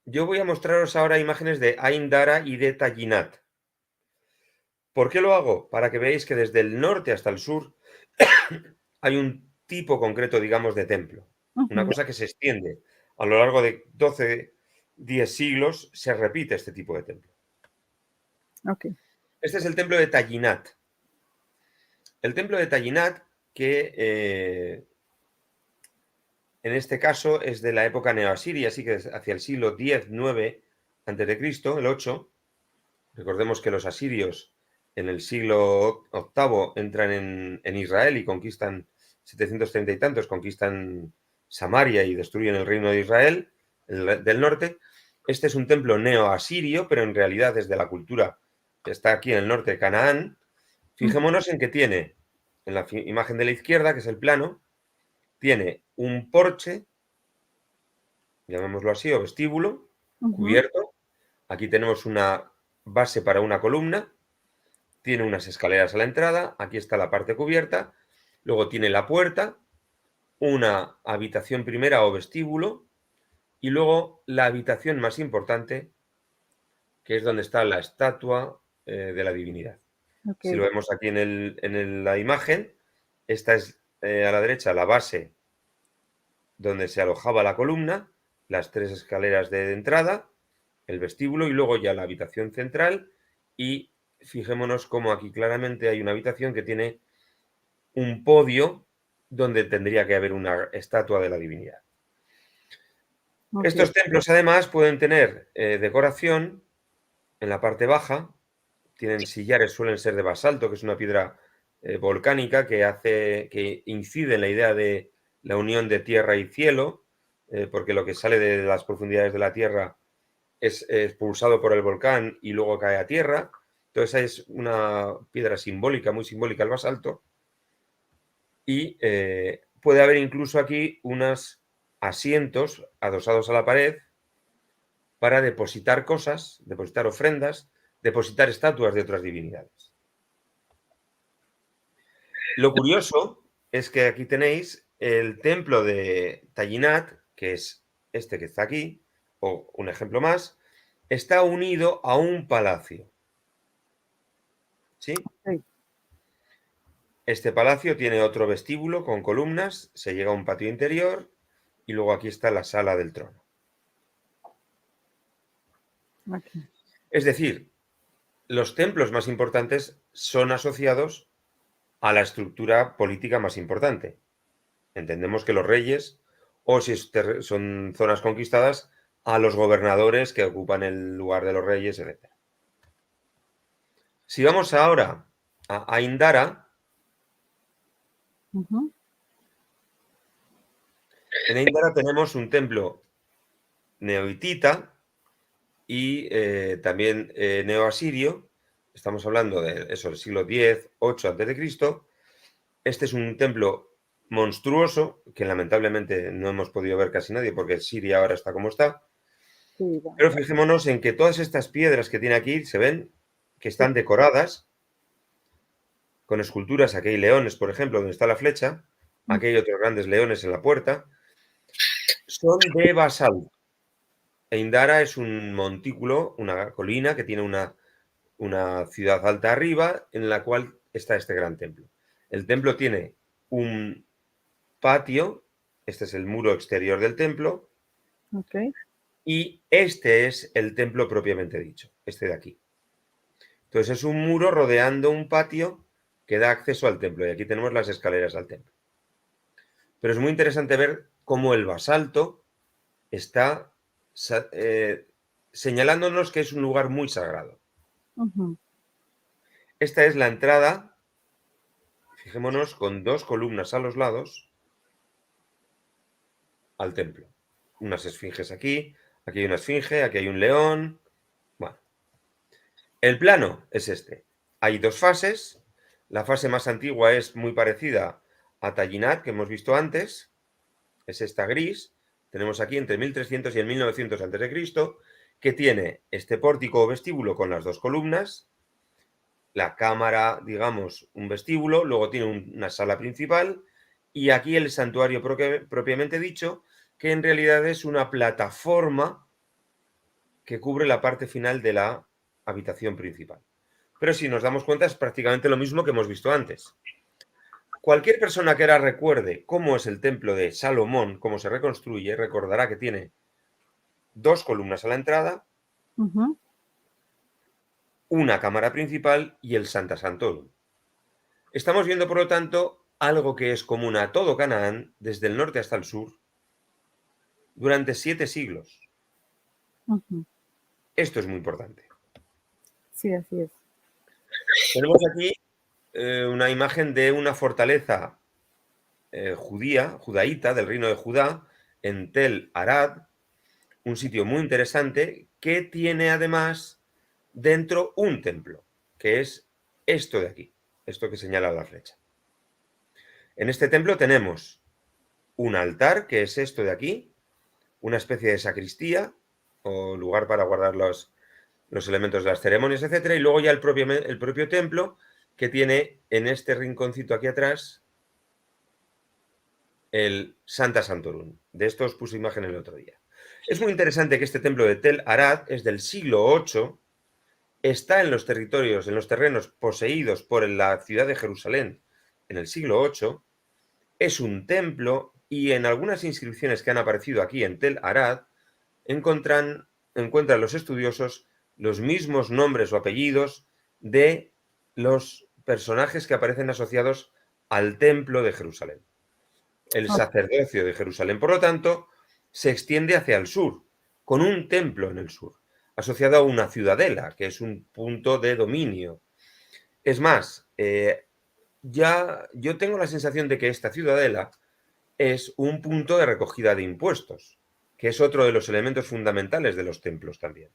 yo voy a mostraros ahora imágenes de Ain Dara y de Tayinat. ¿Por qué lo hago? Para que veáis que desde el norte hasta el sur hay un tipo concreto, digamos, de templo. Una Uh-huh. cosa que se extiende. A lo largo de 12, 10 siglos se repite este tipo de templo. Ok. Este es el templo de Tayinat. El templo de Tayinat, que en este caso es de la época neoasiria, así que hacia el siglo X-IX a.C., el 8. Recordemos que los asirios en el siglo VIII entran en Israel y conquistan 730 y tantos, conquistan Samaria y destruyen el reino de Israel del norte. Este es un templo neoasirio, pero en realidad es de la cultura que está aquí en el norte de Canaán. Fijémonos en que tiene, en la imagen de la izquierda, que es el plano, tiene un porche, llamémoslo así, o vestíbulo, cubierto. Aquí tenemos una base para una columna, tiene unas escaleras a la entrada, aquí está la parte cubierta, luego tiene la puerta, una habitación primera o vestíbulo, y luego la habitación más importante, que es donde está la estatua de la divinidad. Si lo vemos aquí en la imagen, esta es a la derecha la base donde se alojaba la columna, las 3 escaleras de entrada, el vestíbulo y luego ya la habitación central. Y fijémonos cómo aquí claramente hay una habitación que tiene un podio donde tendría que haber una estatua de la divinidad. Estos templos además pueden tener decoración en la parte baja, tienen sillares, suelen ser de basalto, que es una piedra volcánica que incide en la idea de la unión de tierra y cielo, porque lo que sale de las profundidades de la tierra es expulsado por el volcán y luego cae a tierra. Entonces es una piedra simbólica, muy simbólica el basalto. Y puede haber incluso aquí unos asientos adosados a la pared para depositar cosas, depositar ofrendas, depositar estatuas de otras divinidades. Lo curioso es que aquí tenéis el templo de Tayinat, que es este que está aquí, o un ejemplo más, está unido a un palacio. ¿Sí? Sí. Este palacio tiene otro vestíbulo con columnas, se llega a un patio interior y luego aquí está la sala del trono. Okay. Es decir, los templos más importantes son asociados a la estructura política más importante. Entendemos que los reyes, o si son zonas conquistadas, a los gobernadores que ocupan el lugar de los reyes, etc. Si vamos ahora a Indara, en Indara tenemos un templo neohitita y también neoasirio. Estamos hablando de eso, del siglo X, 8 a.C. Este es un templo monstruoso que lamentablemente no hemos podido ver casi nadie porque Siria ahora está como está. Sí, bueno. Pero fijémonos en que todas estas piedras que tiene aquí se ven que están decoradas con esculturas. Aquí hay leones, por ejemplo, donde está la flecha. Aquí hay otros grandes leones en la puerta. Son de basalto. Indara es un montículo, una colina que tiene una ciudad alta arriba en la cual está este gran templo. El templo tiene un patio, este es el muro exterior del templo, y este es el templo propiamente dicho, este de aquí. Entonces es un muro rodeando un patio que da acceso al templo y aquí tenemos las escaleras al templo. Pero es muy interesante ver cómo el basalto está señalándonos que es un lugar muy sagrado. Esta es la entrada, fijémonos, con 2 columnas a los lados al templo. Unas esfinges aquí hay una esfinge, aquí hay un león. Bueno, el plano es este. Hay 2 fases. La fase más antigua es muy parecida a Tayinat, que hemos visto antes. Es esta gris. Tenemos aquí entre 1300 y el 1900 a.C., que tiene este pórtico o vestíbulo con las 2 columnas, la cámara, digamos, un vestíbulo, luego tiene una sala principal y aquí el santuario propiamente dicho, que en realidad es una plataforma que cubre la parte final de la habitación principal. Pero si nos damos cuenta es prácticamente lo mismo que hemos visto antes. Cualquier persona que ahora recuerde cómo es el templo de Salomón, cómo se reconstruye, recordará que tiene 2 columnas a la entrada, una cámara principal y el Santa Santorum. Estamos viendo, por lo tanto, algo que es común a todo Canaán, desde el norte hasta el sur, durante 7 siglos. Esto es muy importante. Sí, así es. Tenemos aquí una imagen de una fortaleza judaíta, del reino de Judá, en Tel Arad, un sitio muy interesante que tiene además dentro un templo, que es esto de aquí, esto que señala la flecha. En este templo tenemos un altar, que es esto de aquí, una especie de sacristía o lugar para guardar los elementos de las ceremonias, etcétera, y luego ya el propio templo, que tiene en este rinconcito aquí atrás el Santa Santorum. De esto os puse imagen el otro día. Es muy interesante que este templo de Tel Arad es del siglo VIII, está en los territorios, en los terrenos poseídos por la ciudad de Jerusalén en el siglo VIII, es un templo y en algunas inscripciones que han aparecido aquí en Tel Arad encuentran los estudiosos los mismos nombres o apellidos de los personajes que aparecen asociados al templo de Jerusalén. El sacerdocio de Jerusalén, por lo tanto, se extiende hacia el sur, con un templo en el sur, asociado a una ciudadela, que es un punto de dominio. Es más, ya yo tengo la sensación de que esta ciudadela es un punto de recogida de impuestos, que es otro de los elementos fundamentales de los templos también.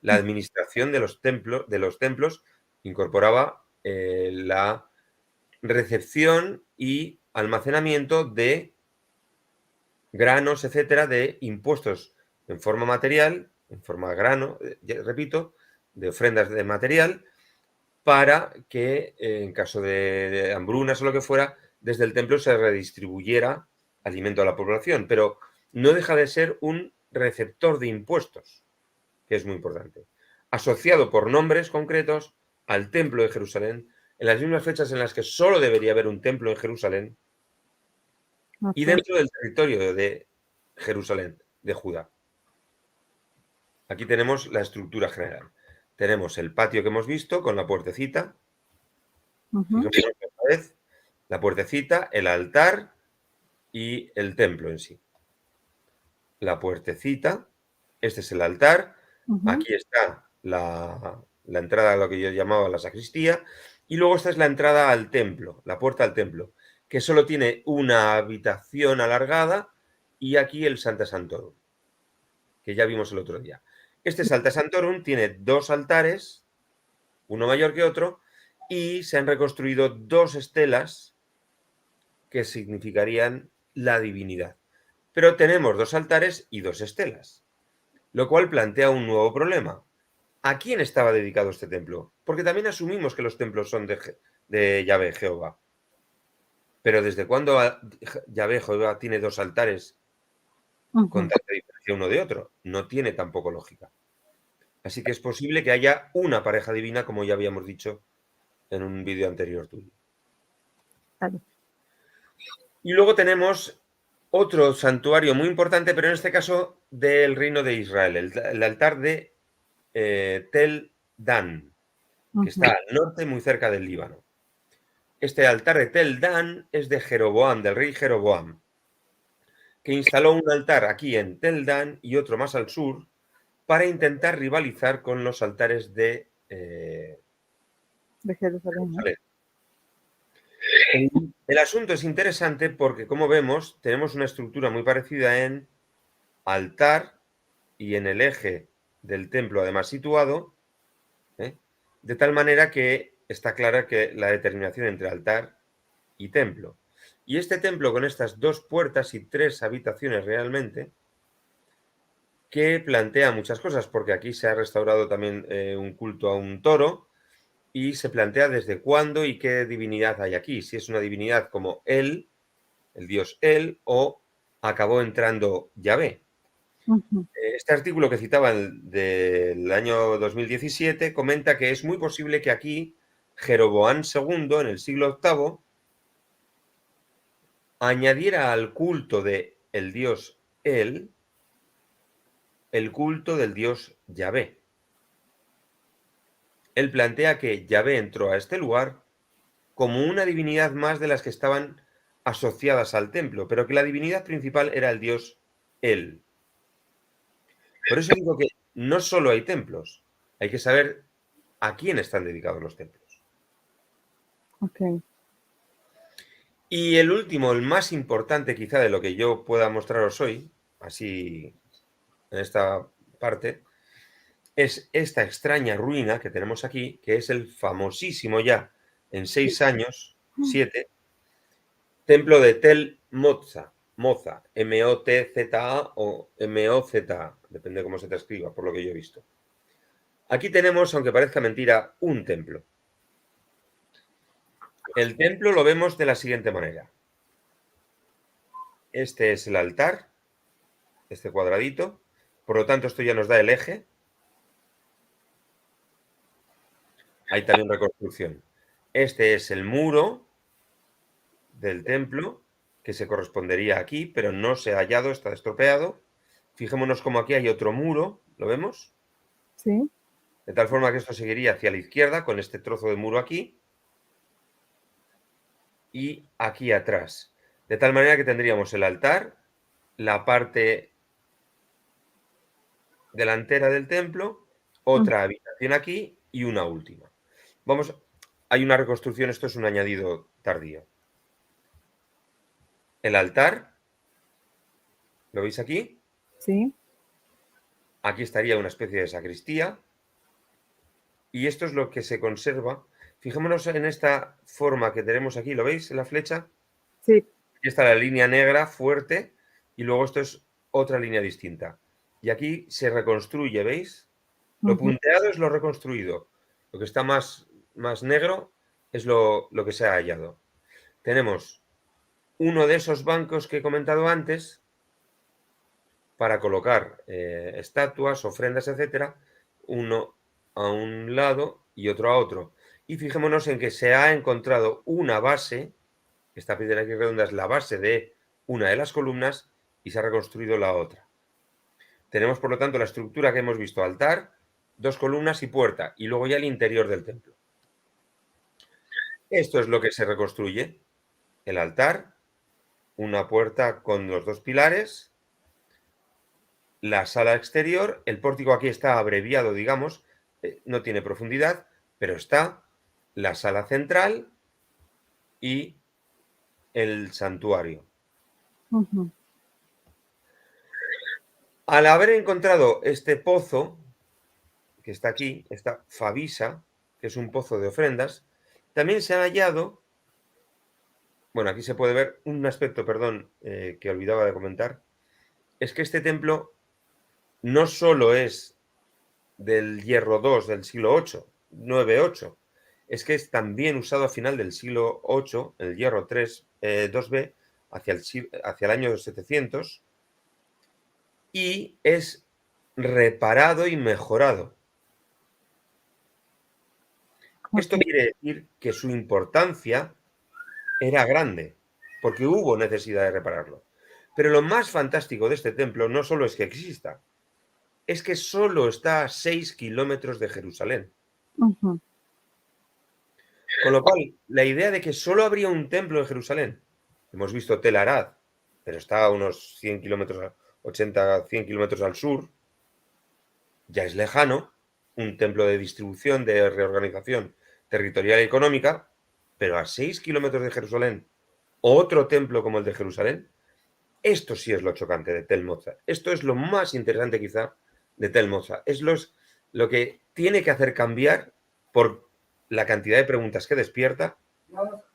La administración de los templos incorporaba la recepción y almacenamiento de granos, etcétera, de impuestos en forma material, en forma de grano, repito, de ofrendas de material, para que en caso de hambrunas o lo que fuera, desde el templo se redistribuyera alimento a la población, pero no deja de ser un receptor de impuestos, que es muy importante, asociado por nombres concretos al templo de Jerusalén, en las mismas fechas en las que solo debería haber un templo en Jerusalén y dentro del territorio de Jerusalén, de Judá. Aquí tenemos la estructura general. Tenemos el patio que hemos visto con la puertecita. Fijémonos otra vez, la puertecita, el altar y el templo en sí. La puertecita, este es el altar, aquí está la entrada a lo que yo llamaba la sacristía, y luego esta es la entrada al templo, la puerta al templo, que solo tiene una habitación alargada y aquí el Santa Santorum, que ya vimos el otro día. Este Santa Santorum tiene dos altares, uno mayor que otro, y se han reconstruido dos estelas que significarían la divinidad. Pero tenemos dos altares y dos estelas, lo cual plantea un nuevo problema. ¿A quién estaba dedicado este templo? Porque también asumimos que los templos son de Yahvé, Jehová. Pero ¿desde cuándo Yahvé, Jehová, tiene dos altares con tanta diferencia uno de otro? No tiene tampoco lógica. Así que es posible que haya una pareja divina, como ya habíamos dicho en un vídeo anterior tuyo. Vale. Y luego tenemos otro santuario muy importante, pero en este caso del reino de Israel, el altar de Tel Dan, que está al norte, muy cerca del Líbano. Este altar de Tel Dan es de Jeroboam, del rey Jeroboam, que instaló un altar aquí en Tel Dan y otro más al sur para intentar rivalizar con los altares de Jerusalén, ¿no? El asunto es interesante porque, como vemos, tenemos una estructura muy parecida en altar y en el eje del templo, además situado, de tal manera que está clara que la determinación entre altar y templo. Y este templo con estas dos puertas y tres habitaciones realmente, que plantea muchas cosas, porque aquí se ha restaurado también un culto a un toro, y se plantea desde cuándo y qué divinidad hay aquí, si es una divinidad como él, el dios él, o acabó entrando Yahvé. Este artículo que citaba del año 2017 comenta que es muy posible que aquí Jeroboam II, en el siglo VIII, añadiera al culto del dios él el culto del dios Yahvé. Él plantea que Yahvé entró a este lugar como una divinidad más de las que estaban asociadas al templo, pero que la divinidad principal era el dios él. Por eso digo que no solo hay templos, hay que saber a quién están dedicados los templos. Okay. Y el último, el más importante quizá de lo que yo pueda mostraros hoy, así en esta parte, es esta extraña ruina que tenemos aquí, que es el famosísimo ya en 6 años, 7, templo de Tel Moza, Moza, M-O-T-Z-A o M-O-Z-A, depende de cómo se te escriba, por lo que yo he visto. Aquí tenemos, aunque parezca mentira, un templo. El templo lo vemos de la siguiente manera. Este es el altar, este cuadradito, por lo tanto esto ya nos da el eje. Hay también reconstrucción. Este es el muro del templo, que se correspondería aquí, pero no se ha hallado, está estropeado. Fijémonos como aquí hay otro muro, ¿lo vemos? Sí. De tal forma que esto seguiría hacia la izquierda, con este trozo de muro aquí, y aquí atrás. De tal manera que tendríamos el altar, la parte delantera del templo, otra habitación aquí y una última. Hay una reconstrucción, esto es un añadido tardío. El altar, ¿lo veis aquí? Sí. Aquí estaría una especie de sacristía. Y esto es lo que se conserva. Fijémonos en esta forma que tenemos aquí, ¿lo veis en la flecha? Sí. Aquí está la línea negra fuerte y luego esto es otra línea distinta. Y aquí se reconstruye, ¿veis? Lo punteado es lo reconstruido. Lo que está más negro es lo que se ha hallado. Tenemos uno de esos bancos que he comentado antes para colocar estatuas, ofrendas, etcétera, uno a un lado y otro a otro. Y fijémonos en que se ha encontrado una base, esta piedra aquí redonda es la base de una de las columnas y se ha reconstruido la otra. Tenemos, por lo tanto, la estructura que hemos visto: altar, dos columnas y puerta, y luego ya el interior del templo. Esto es lo que se reconstruye: el altar, una puerta con los dos pilares, la sala exterior, el pórtico aquí está abreviado, digamos, no tiene profundidad, pero está la sala central y el santuario. Al haber encontrado este pozo, que está aquí, esta favisa, que es un pozo de ofrendas, también se ha hallado, bueno, aquí se puede ver un aspecto, perdón, que olvidaba de comentar, es que este templo no solo es del hierro II del siglo VIII, 9-8, es que es también usado a final del siglo VIII, el hierro 2B, hacia el año 700, y es reparado y mejorado. Esto quiere decir que su importancia era grande, porque hubo necesidad de repararlo. Pero lo más fantástico de este templo no solo es que exista, es que solo está a 6 kilómetros de Jerusalén. Con lo cual, la idea de que solo habría un templo en Jerusalén, hemos visto Tel Arad, pero está a unos 100 kilómetros, 80, 100 kilómetros al sur, ya es lejano, un templo de distribución, de reorganización territorial y económica, pero a 6 kilómetros de Jerusalén, otro templo como el de Jerusalén, esto sí es lo chocante de Tel Moza. Esto es lo más interesante quizá de Tel Moza. Es lo que tiene que hacer cambiar, por la cantidad de preguntas que despierta,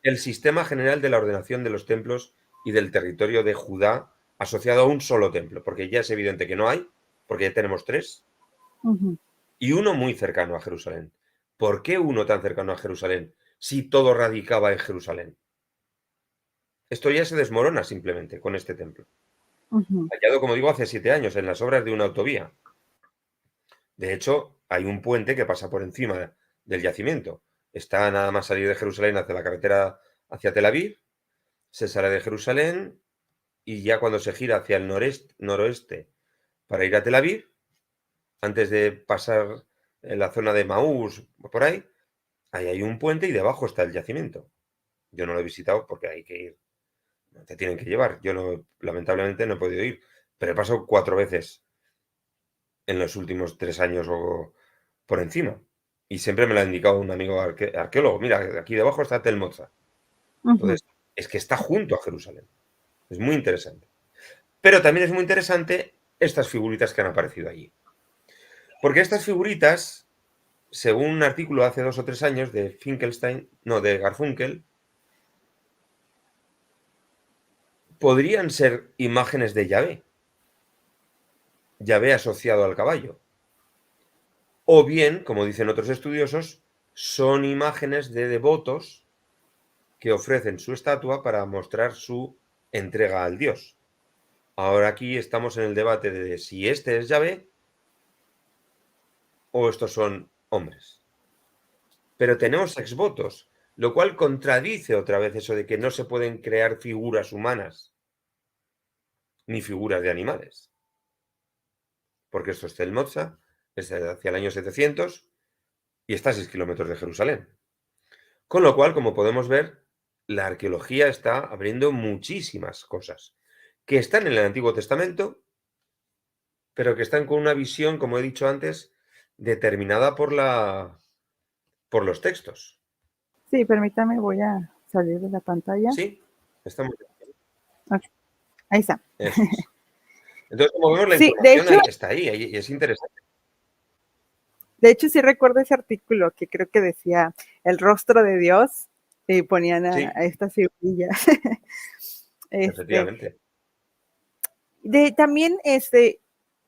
el sistema general de la ordenación de los templos y del territorio de Judá asociado a un solo templo, porque ya es evidente que no hay, porque ya tenemos 3, y uno muy cercano a Jerusalén. ¿Por qué uno tan cercano a Jerusalén si todo radicaba en Jerusalén? Esto ya se desmorona simplemente con este templo. Hallado, como digo, hace 7 años en las obras de una autovía. De hecho, hay un puente que pasa por encima del yacimiento. Está nada más salir de Jerusalén hacia la carretera hacia Tel Aviv, se sale de Jerusalén y ya cuando se gira hacia el noroeste para ir a Tel Aviv, antes de pasar en la zona de Maús, por ahí hay un puente y debajo está el yacimiento. Yo no lo he visitado porque hay que ir, no te tienen que llevar. Yo no, lamentablemente no he podido ir, pero he pasado 4 veces en los últimos 3 años o por encima. Y siempre me lo ha indicado un amigo arqueólogo. Mira, aquí debajo está Tel Moza. Entonces, es que está junto a Jerusalén. Es muy interesante. Pero también es muy interesante estas figuritas que han aparecido allí. Porque estas figuritas, según un artículo hace 2 o 3 años de de Garfunkel, podrían ser imágenes de Yahvé. Yahvé asociado al caballo. O bien, como dicen otros estudiosos, son imágenes de devotos que ofrecen su estatua para mostrar su entrega al Dios. Ahora aquí estamos en el debate de si este es Yahvé o estos son hombres. Pero tenemos exvotos, lo cual contradice otra vez eso de que no se pueden crear figuras humanas ni figuras de animales. Porque esto es Telmoza, es hacia el año 700 y está a 6 kilómetros de Jerusalén. Con lo cual, como podemos ver, la arqueología está abriendo muchísimas cosas que están en el Antiguo Testamento, pero que están con una visión, como he dicho antes, determinada por los textos. Sí, permítame, voy a salir de la pantalla. Sí, estamos. Ok, ahí está. Eso es. Entonces, como vemos, la Sí, de información hecho, está ahí y es interesante. sí recuerdo ese artículo que creo que decía el rostro de Dios y ponían a Sí, estas figurillas. Este, efectivamente. también,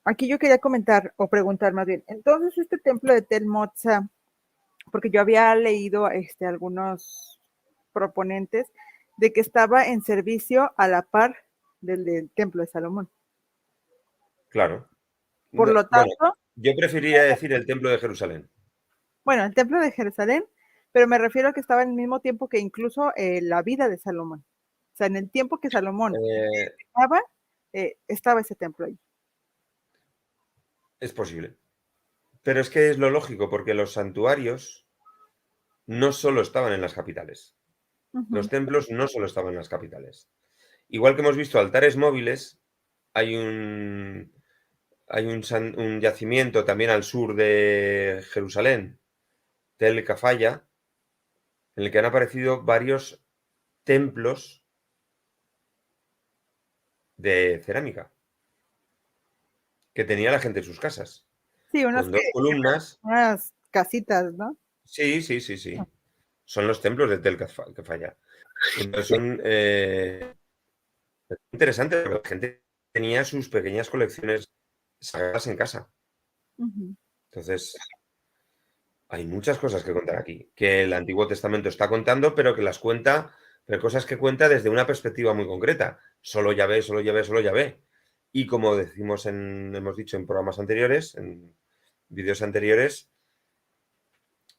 aquí yo quería comentar o preguntar más bien, entonces este templo de Tel Motza, porque yo había leído algunos proponentes de que estaba en servicio a la par del templo de Salomón. Claro. Por lo Bueno, tanto, yo preferiría decir el Templo de Jerusalén. bueno, el templo de Jerusalén, pero me refiero a que estaba en el mismo tiempo que incluso la vida de Salomón. O sea, en el tiempo que Salomón Eh, estaba ese templo ahí. es posible. Pero es que es lo lógico, porque los santuarios no solo estaban en las capitales. Los Uh-huh. templos no solo estaban en las capitales. Igual que hemos visto altares móviles, hay un yacimiento también al sur de Jerusalén, Tel Kafaya, en el que han aparecido varios templos de cerámica que tenía la gente en sus casas, Sí, con 2 columnas. unas casitas, ¿no? Sí, sí, sí, sí. Son los templos de Tel Kafaya. Entonces son interesantes porque la gente tenía sus pequeñas colecciones sagradas en casa. Uh-huh. Entonces, hay muchas cosas que contar aquí, que el Antiguo Testamento está contando, pero que las cuenta, pero cosas que cuenta desde una perspectiva muy concreta. Solo Yahvé, solo Yahvé, solo Yahvé. Y como hemos dicho en programas anteriores, en vídeos anteriores,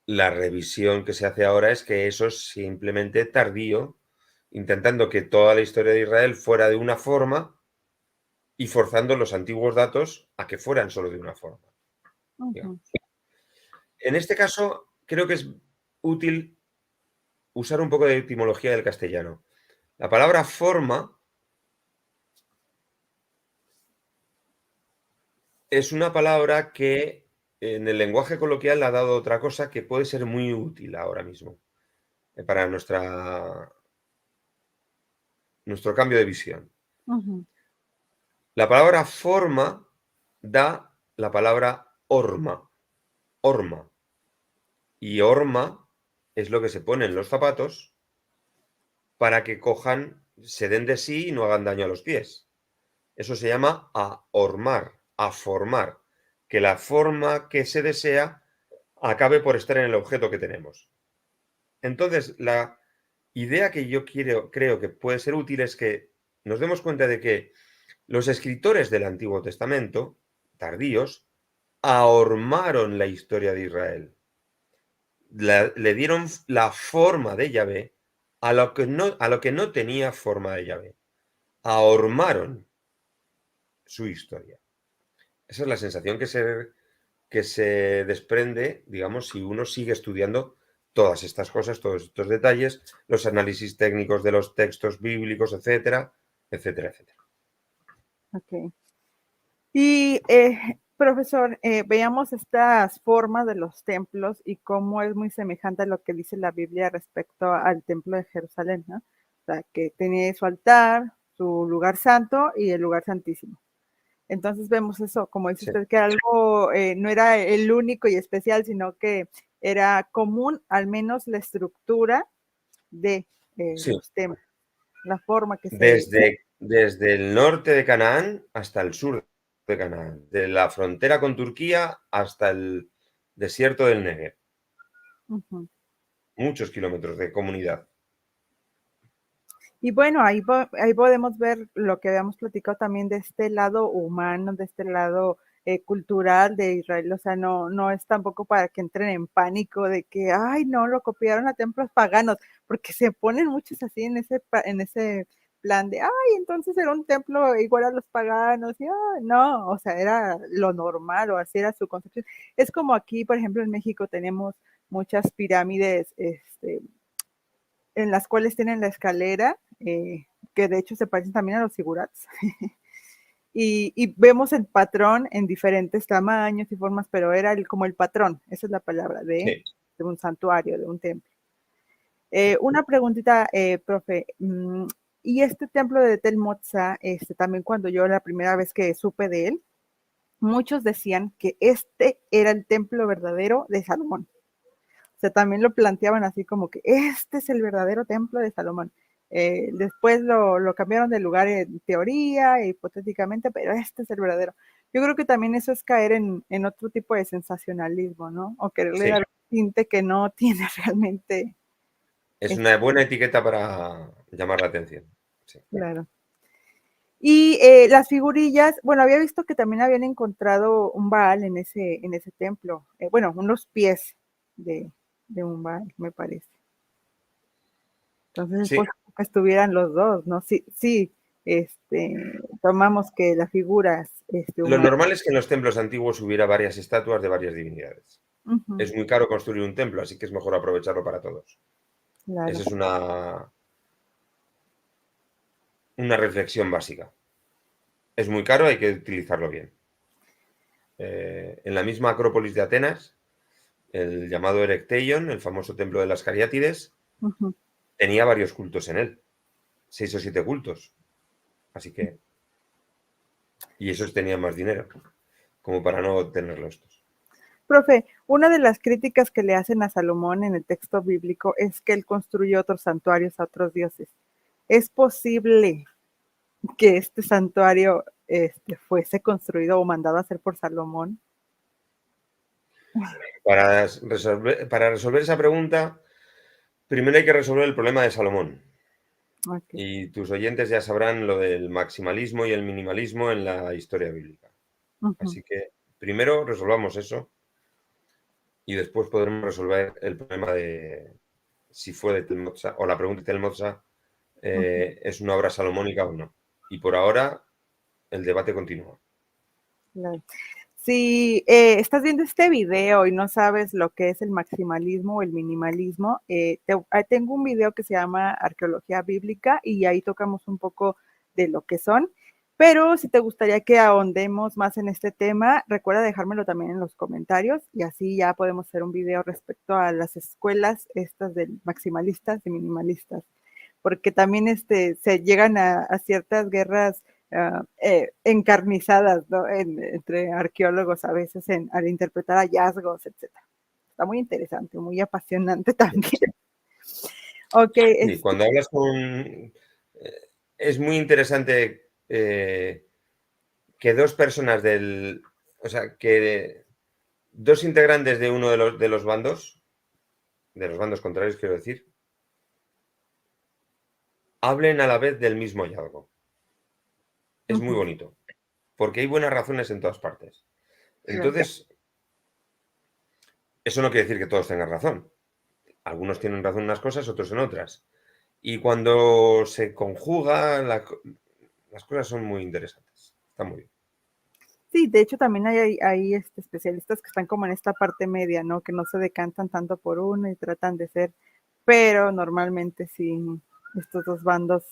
la revisión que se hace ahora es que eso es simplemente tardío, intentando que toda la historia de Israel fuera de una forma y forzando los antiguos datos a que fueran solo de una forma. Uh-huh. Digamos. En este caso, creo que es útil usar un poco de etimología del castellano. La palabra forma es una palabra que en el lenguaje coloquial ha dado otra cosa que puede ser muy útil ahora mismo para nuestro cambio de visión. Uh-huh. La palabra forma da la palabra horma. Y horma es lo que se pone en los zapatos para que se den de sí y no hagan daño a los pies. Eso se llama ahormar, a formar, que la forma que se desea acabe por estar en el objeto que tenemos. Entonces, la idea que yo creo que puede ser útil es que nos demos cuenta de que los escritores del Antiguo Testamento, tardíos, ahormaron la historia de Israel. Le dieron la forma de Yahvé a lo que no tenía forma de Yahvé. Ahormaron su historia. Esa es la sensación que se desprende, digamos, si uno sigue estudiando todas estas cosas, todos estos detalles, los análisis técnicos de los textos bíblicos, etcétera, etcétera, etcétera. Ok. Y, profesor, veamos estas formas de los templos y cómo es muy semejante a lo que dice la Biblia respecto al templo de Jerusalén, ¿no? sea, que tenía su altar, su lugar santo y el lugar santísimo. Entonces vemos eso, como dice usted, que algo no era el único y especial, sino que era común, al menos la estructura de los templos, la forma que se... Desde el norte de Canaán hasta el sur de Canaán, de la frontera con Turquía hasta el desierto del Negev. Muchos kilómetros de comunidad. Y bueno, ahí podemos ver lo que habíamos platicado también de este lado humano, de este lado cultural de Israel. O sea, no es tampoco para que entren en pánico de que, ay, no, lo copiaron a templos paganos, porque se ponen muchos así en ese plan de, ay, entonces era un templo igual a los paganos, y no, o sea, era lo normal o así era su concepción. Es como aquí, por ejemplo, en México tenemos muchas pirámides, en las cuales tienen la escalera, que de hecho se parecen también a los zigurats. y vemos el patrón en diferentes tamaños y formas, pero era como el patrón, esa es la palabra, de un santuario, de un templo. Una preguntita, profe. Y este templo de Tel Motza, también cuando yo la primera vez que supe de él, muchos decían que este era el templo verdadero de Salomón. O sea, también lo planteaban así como que este es el verdadero templo de Salomón. Después lo cambiaron de lugar en teoría, hipotéticamente, pero este es el verdadero. Yo creo que también eso es caer en otro tipo de sensacionalismo, ¿no? O quererle dar un tinte que no tiene realmente. Es una buena etiqueta para llamar la atención. Sí. Claro. Y las figurillas, bueno, había visto que también habían encontrado un Baal en ese templo. Bueno, unos pies de un Baal, me parece. Entonces, pues, que estuvieran los dos, ¿no? Sí, tomamos que las figuras... Lo normal es que en los templos antiguos hubiera varias estatuas de varias divinidades. Es muy caro construir un templo, así que es mejor aprovecharlo para todos. Claro. Esa es una reflexión básica. Es muy caro, hay que utilizarlo bien. En la misma Acrópolis de Atenas, el llamado Erecteion, el famoso templo de las Cariátides, tenía varios cultos en él, 6 o 7 cultos. Así que... Y esos tenían más dinero, como para no tenerlo estos. Profe, una de las críticas que le hacen a Salomón en el texto bíblico es que él construyó otros santuarios a otros dioses. ¿Es posible que este santuario fuese construido o mandado a hacer por Salomón? Para resolver esa pregunta, primero hay que resolver el problema de Salomón. Okay. Y tus oyentes ya sabrán lo del maximalismo y el minimalismo en la historia bíblica. Así que primero resolvamos eso y después podremos resolver el problema de si fue de Tel Motza, o la pregunta de Tel Motza es una obra salomónica o no. Y por ahora el debate continúa. Claro. Si estás viendo este video y no sabes lo que es el maximalismo o el minimalismo, tengo un video que se llama Arqueología Bíblica y ahí tocamos un poco de lo que son. Pero si te gustaría que ahondemos más en este tema, recuerda dejármelo también en los comentarios y así ya podemos hacer un video respecto a las escuelas estas de maximalistas y minimalistas, porque también se llegan a ciertas guerras encarnizadas, ¿no? Entre arqueólogos a veces al interpretar hallazgos, etcétera. Está muy interesante, muy apasionante también. Okay, sí, cuando hablas con... es muy interesante que dos personas o sea, que dos integrantes de uno de los bandos contrarios, quiero decir, hablen a la vez del mismo hallazgo. Es muy bonito, porque hay buenas razones en todas partes. Entonces, eso no quiere decir que todos tengan razón. Algunos tienen razón en unas cosas, otros en otras. Y cuando se conjugan, las cosas son muy interesantes. Está muy bien. Sí, de hecho también hay especialistas que están como en esta parte media, ¿no? Que no se decantan tanto por uno y tratan de ser, pero normalmente sí, estos dos bandos,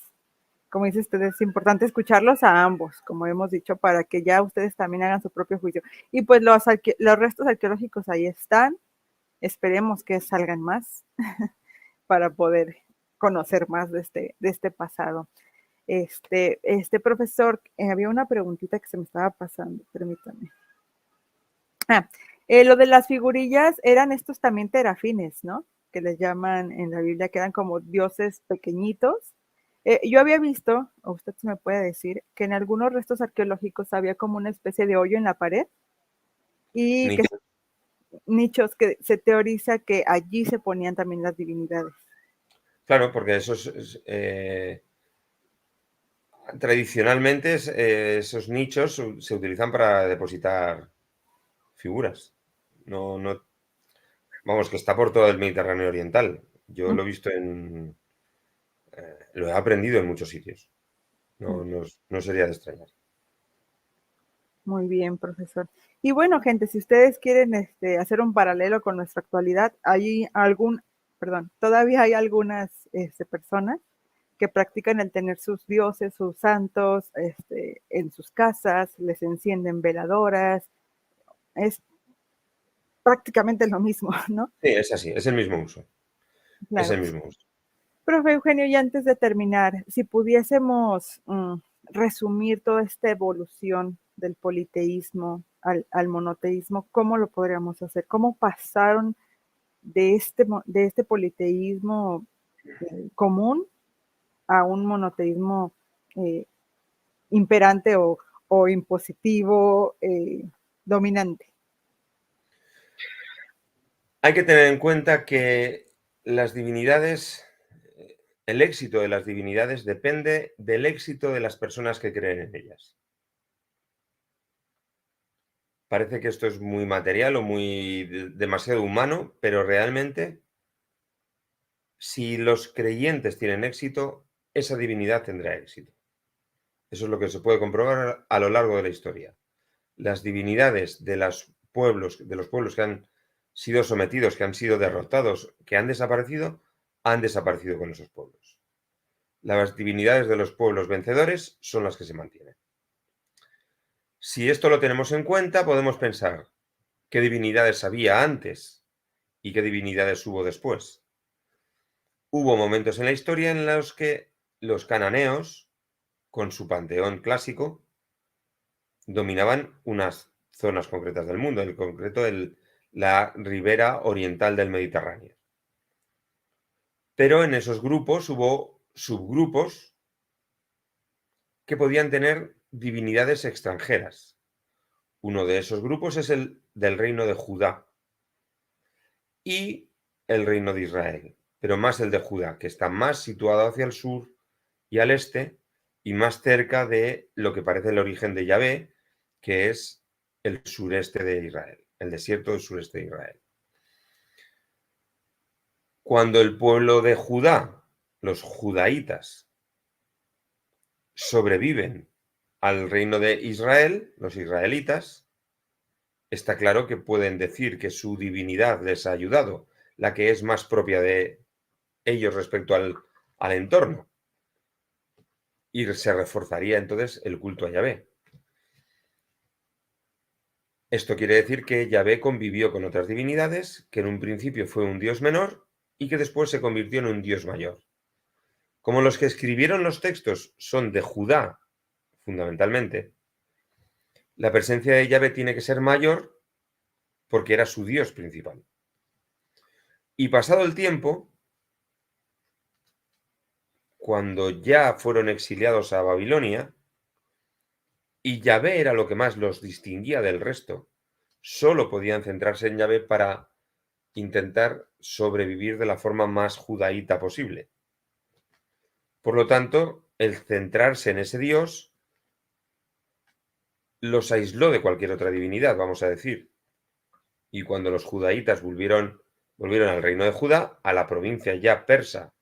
como dice usted, es importante escucharlos a ambos, como hemos dicho, para que ya ustedes también hagan su propio juicio. Y pues los restos arqueológicos ahí están, esperemos que salgan más para poder conocer más de este pasado. Profesor, había una preguntita que se me estaba pasando, permítame. Lo de las figurillas eran estos también terafines, ¿no? Que les llaman en la Biblia, que eran como dioses pequeñitos. Yo había visto, o usted se me puede decir, que en algunos restos arqueológicos había como una especie de hoyo en la pared y que nichos que se teoriza que allí se ponían también las divinidades. Claro, porque tradicionalmente esos nichos se utilizan para depositar figuras. No, vamos, que está por todo el Mediterráneo oriental. Yo lo he visto lo he aprendido en muchos sitios. No sería de extrañar. Muy bien, profesor. Y bueno, gente, si ustedes quieren hacer un paralelo con nuestra actualidad, todavía hay algunas personas que practican el tener sus dioses, sus santos, en sus casas, les encienden veladoras. Es prácticamente lo mismo, ¿no? Sí, es así, es el mismo uso. Es Claro. el mismo uso. Profe Eugenio, y antes de terminar, si pudiésemos resumir toda esta evolución del politeísmo al monoteísmo, ¿cómo lo podríamos hacer? ¿Cómo pasaron de este politeísmo común a un monoteísmo imperante o impositivo, dominante? Hay que tener en cuenta que las divinidades, el éxito de las divinidades depende del éxito de las personas que creen en ellas. Parece que esto es muy material o demasiado humano, pero realmente, si los creyentes tienen éxito, esa divinidad tendrá éxito. Eso es lo que se puede comprobar a lo largo de la historia. Las divinidades de los pueblos que han sido sometidos, que han sido derrotados, que han desaparecido con esos pueblos. Las divinidades de los pueblos vencedores son las que se mantienen. Si esto lo tenemos en cuenta, podemos pensar qué divinidades había antes y qué divinidades hubo después. Hubo momentos en la historia en los que los cananeos, con su panteón clásico, dominaban unas zonas concretas del mundo, en concreto la ribera oriental del Mediterráneo. Pero en esos grupos hubo subgrupos que podían tener divinidades extranjeras. Uno de esos grupos es el del reino de Judá y el reino de Israel, pero más el de Judá, que está más situado hacia el sur y al este y más cerca de lo que parece el origen de Yahvé, que es el sureste de Israel, el desierto del sureste de Israel. Cuando el pueblo de Judá, los judaítas, sobreviven al reino de Israel, los israelitas, está claro que pueden decir que su divinidad les ha ayudado, la que es más propia de ellos respecto al entorno. Y se reforzaría entonces el culto a Yahvé. Esto quiere decir que Yahvé convivió con otras divinidades, que en un principio fue un dios menor y que después se convirtió en un dios mayor. Como los que escribieron los textos son de Judá, fundamentalmente, la presencia de Yahvé tiene que ser mayor porque era su dios principal. Y pasado el tiempo, cuando ya fueron exiliados a Babilonia, y Yahvé era lo que más los distinguía del resto, solo podían centrarse en Yahvé para intentar sobrevivir de la forma más judaíta posible. Por lo tanto, el centrarse en ese Dios los aisló de cualquier otra divinidad, vamos a decir. Y cuando los judaítas volvieron al reino de Judá, a la provincia ya persa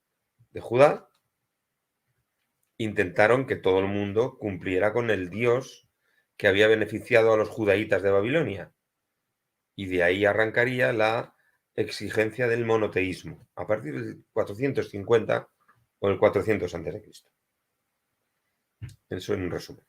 de Judá, intentaron que todo el mundo cumpliera con el Dios que había beneficiado a los judaítas de Babilonia. Y de ahí arrancaría la exigencia del monoteísmo, a partir del 450 o el 400 a.C. Eso en un resumen.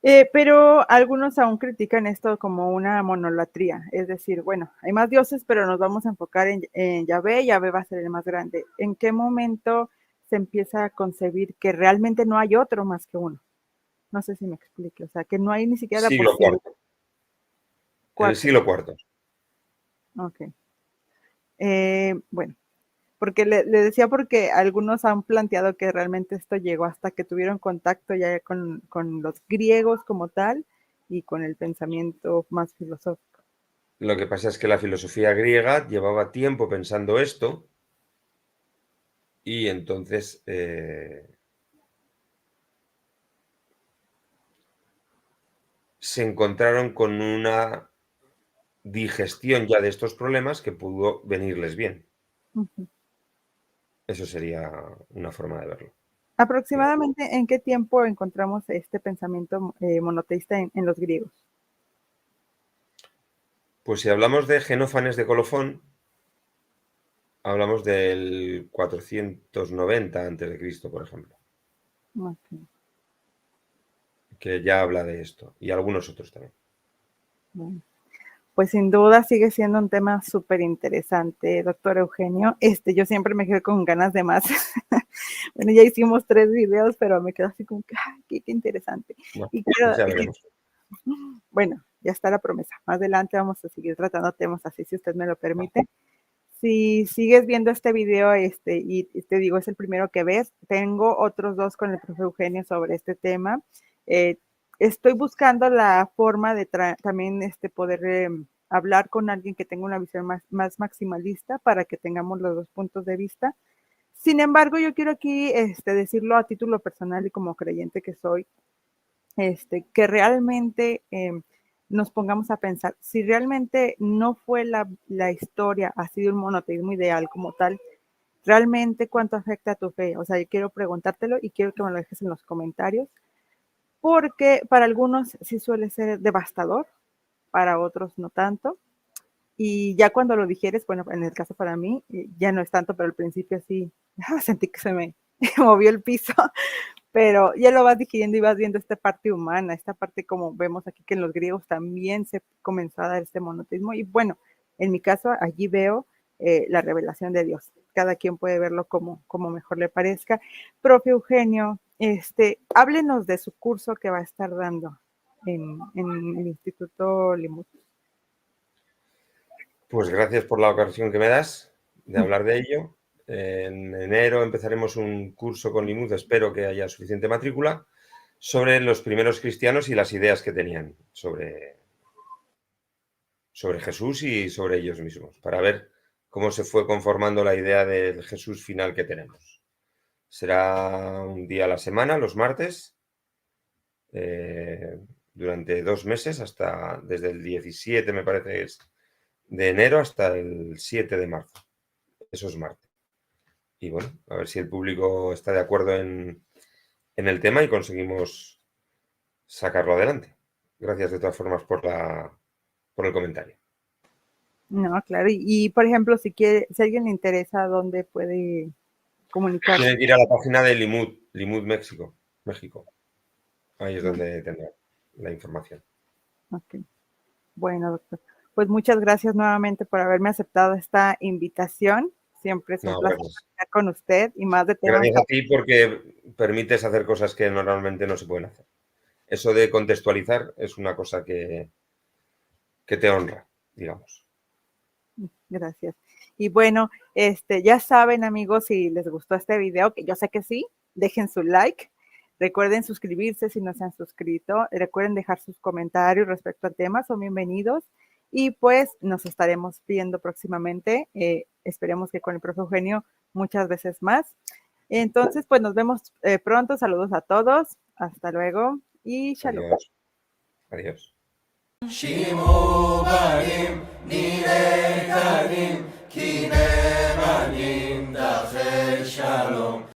Pero algunos aún critican esto como una monolatría, es decir, bueno, hay más dioses, pero nos vamos a enfocar en Yahvé, Yahvé va a ser el más grande. ¿En qué momento se empieza a concebir que realmente no hay otro más que uno? No sé si me explique, o sea, que no hay ni siquiera la Siglo posibilidad. IV. En el Cuarto, siglo IV. ok. Bueno, porque le decía porque algunos han planteado que realmente esto llegó hasta que tuvieron contacto ya con los griegos como tal y con el pensamiento más filosófico. Lo que pasa es que la filosofía griega llevaba tiempo pensando esto y entonces se encontraron con una digestión ya de estos problemas que pudo venirles bien. Ujú. Eso sería una forma de verlo. Aproximadamente, ¿en qué tiempo encontramos este pensamiento monoteísta en los griegos? Pues si hablamos de Genófanes de Colofón, hablamos del 490 a.C., por ejemplo, Okay. que ya habla de esto, y algunos otros también. Bueno, pues sin duda sigue siendo un tema súper interesante, doctor Eugenio. Yo siempre me quedo con ganas de más. Bueno, ya hicimos 3 videos, pero me quedo así como que, ¡ay, qué interesante! Bueno, Y pues quiero, ya veremos. bueno, ya está la promesa. Más adelante vamos a seguir tratando temas así, si usted me lo permite. Si sigues viendo este video, y te digo, es el primero que ves, tengo otros 2 con el profe Eugenio sobre este tema. Eh, Estoy buscando la forma de también poder hablar con alguien que tenga una visión más maximalista para que tengamos los 2 puntos de vista. Sin embargo, yo quiero aquí decirlo a título personal y como creyente que soy, que realmente nos pongamos a pensar, si realmente no fue la historia, ha sido un monoteísmo ideal como tal, realmente cuánto afecta a tu fe. O sea, yo quiero preguntártelo y quiero que me lo dejes en los comentarios, porque para algunos sí suele ser devastador, para otros no tanto. Y ya cuando lo digieres, bueno, en el caso para mí, ya no es tanto, pero al principio sí, sentí que se me movió el piso, pero ya lo vas digiriendo y vas viendo esta parte humana, esta parte como vemos aquí que en los griegos también se comenzó a dar este monoteísmo y bueno, en mi caso allí veo la revelación de Dios. Cada quien puede verlo como mejor le parezca. Profe Eugenio, háblenos de su curso que va a estar dando en el Instituto Limut. Pues gracias por la ocasión que me das de hablar de ello. En enero empezaremos un curso con Limud, espero que haya suficiente matrícula, sobre los primeros cristianos y las ideas que tenían sobre Jesús y sobre ellos mismos, para ver cómo se fue conformando la idea del Jesús final que tenemos. Será un día a la semana, los martes, durante 2 meses, desde el 17, me parece, de enero hasta el 7 de marzo. Eso es martes. Y bueno, a ver si el público está de acuerdo en el tema y conseguimos sacarlo adelante. Gracias de todas formas por el comentario. No, claro, y por ejemplo, si alguien le interesa, ¿dónde puede comunicarse? Tiene que ir a la página de Limud México. Ahí es Bueno, donde tendrá la información. ok. Bueno, doctor. Pues muchas gracias nuevamente por haberme aceptado esta invitación. Siempre es un No, placer gracias. estar con usted y más de temas. Gracias a ti porque permites hacer cosas que normalmente no se pueden hacer. Eso de contextualizar es una cosa que te honra, digamos. Gracias. Y bueno, ya saben, amigos, si les gustó este video, que yo sé que sí, dejen su like. Recuerden suscribirse si no se han suscrito. Recuerden dejar sus comentarios respecto al tema, son bienvenidos. Y pues nos estaremos viendo próximamente. Esperemos que con el profe Eugenio muchas veces más. Entonces, pues nos vemos pronto. Saludos a todos. Hasta luego y shalom. Adiós. Adiós.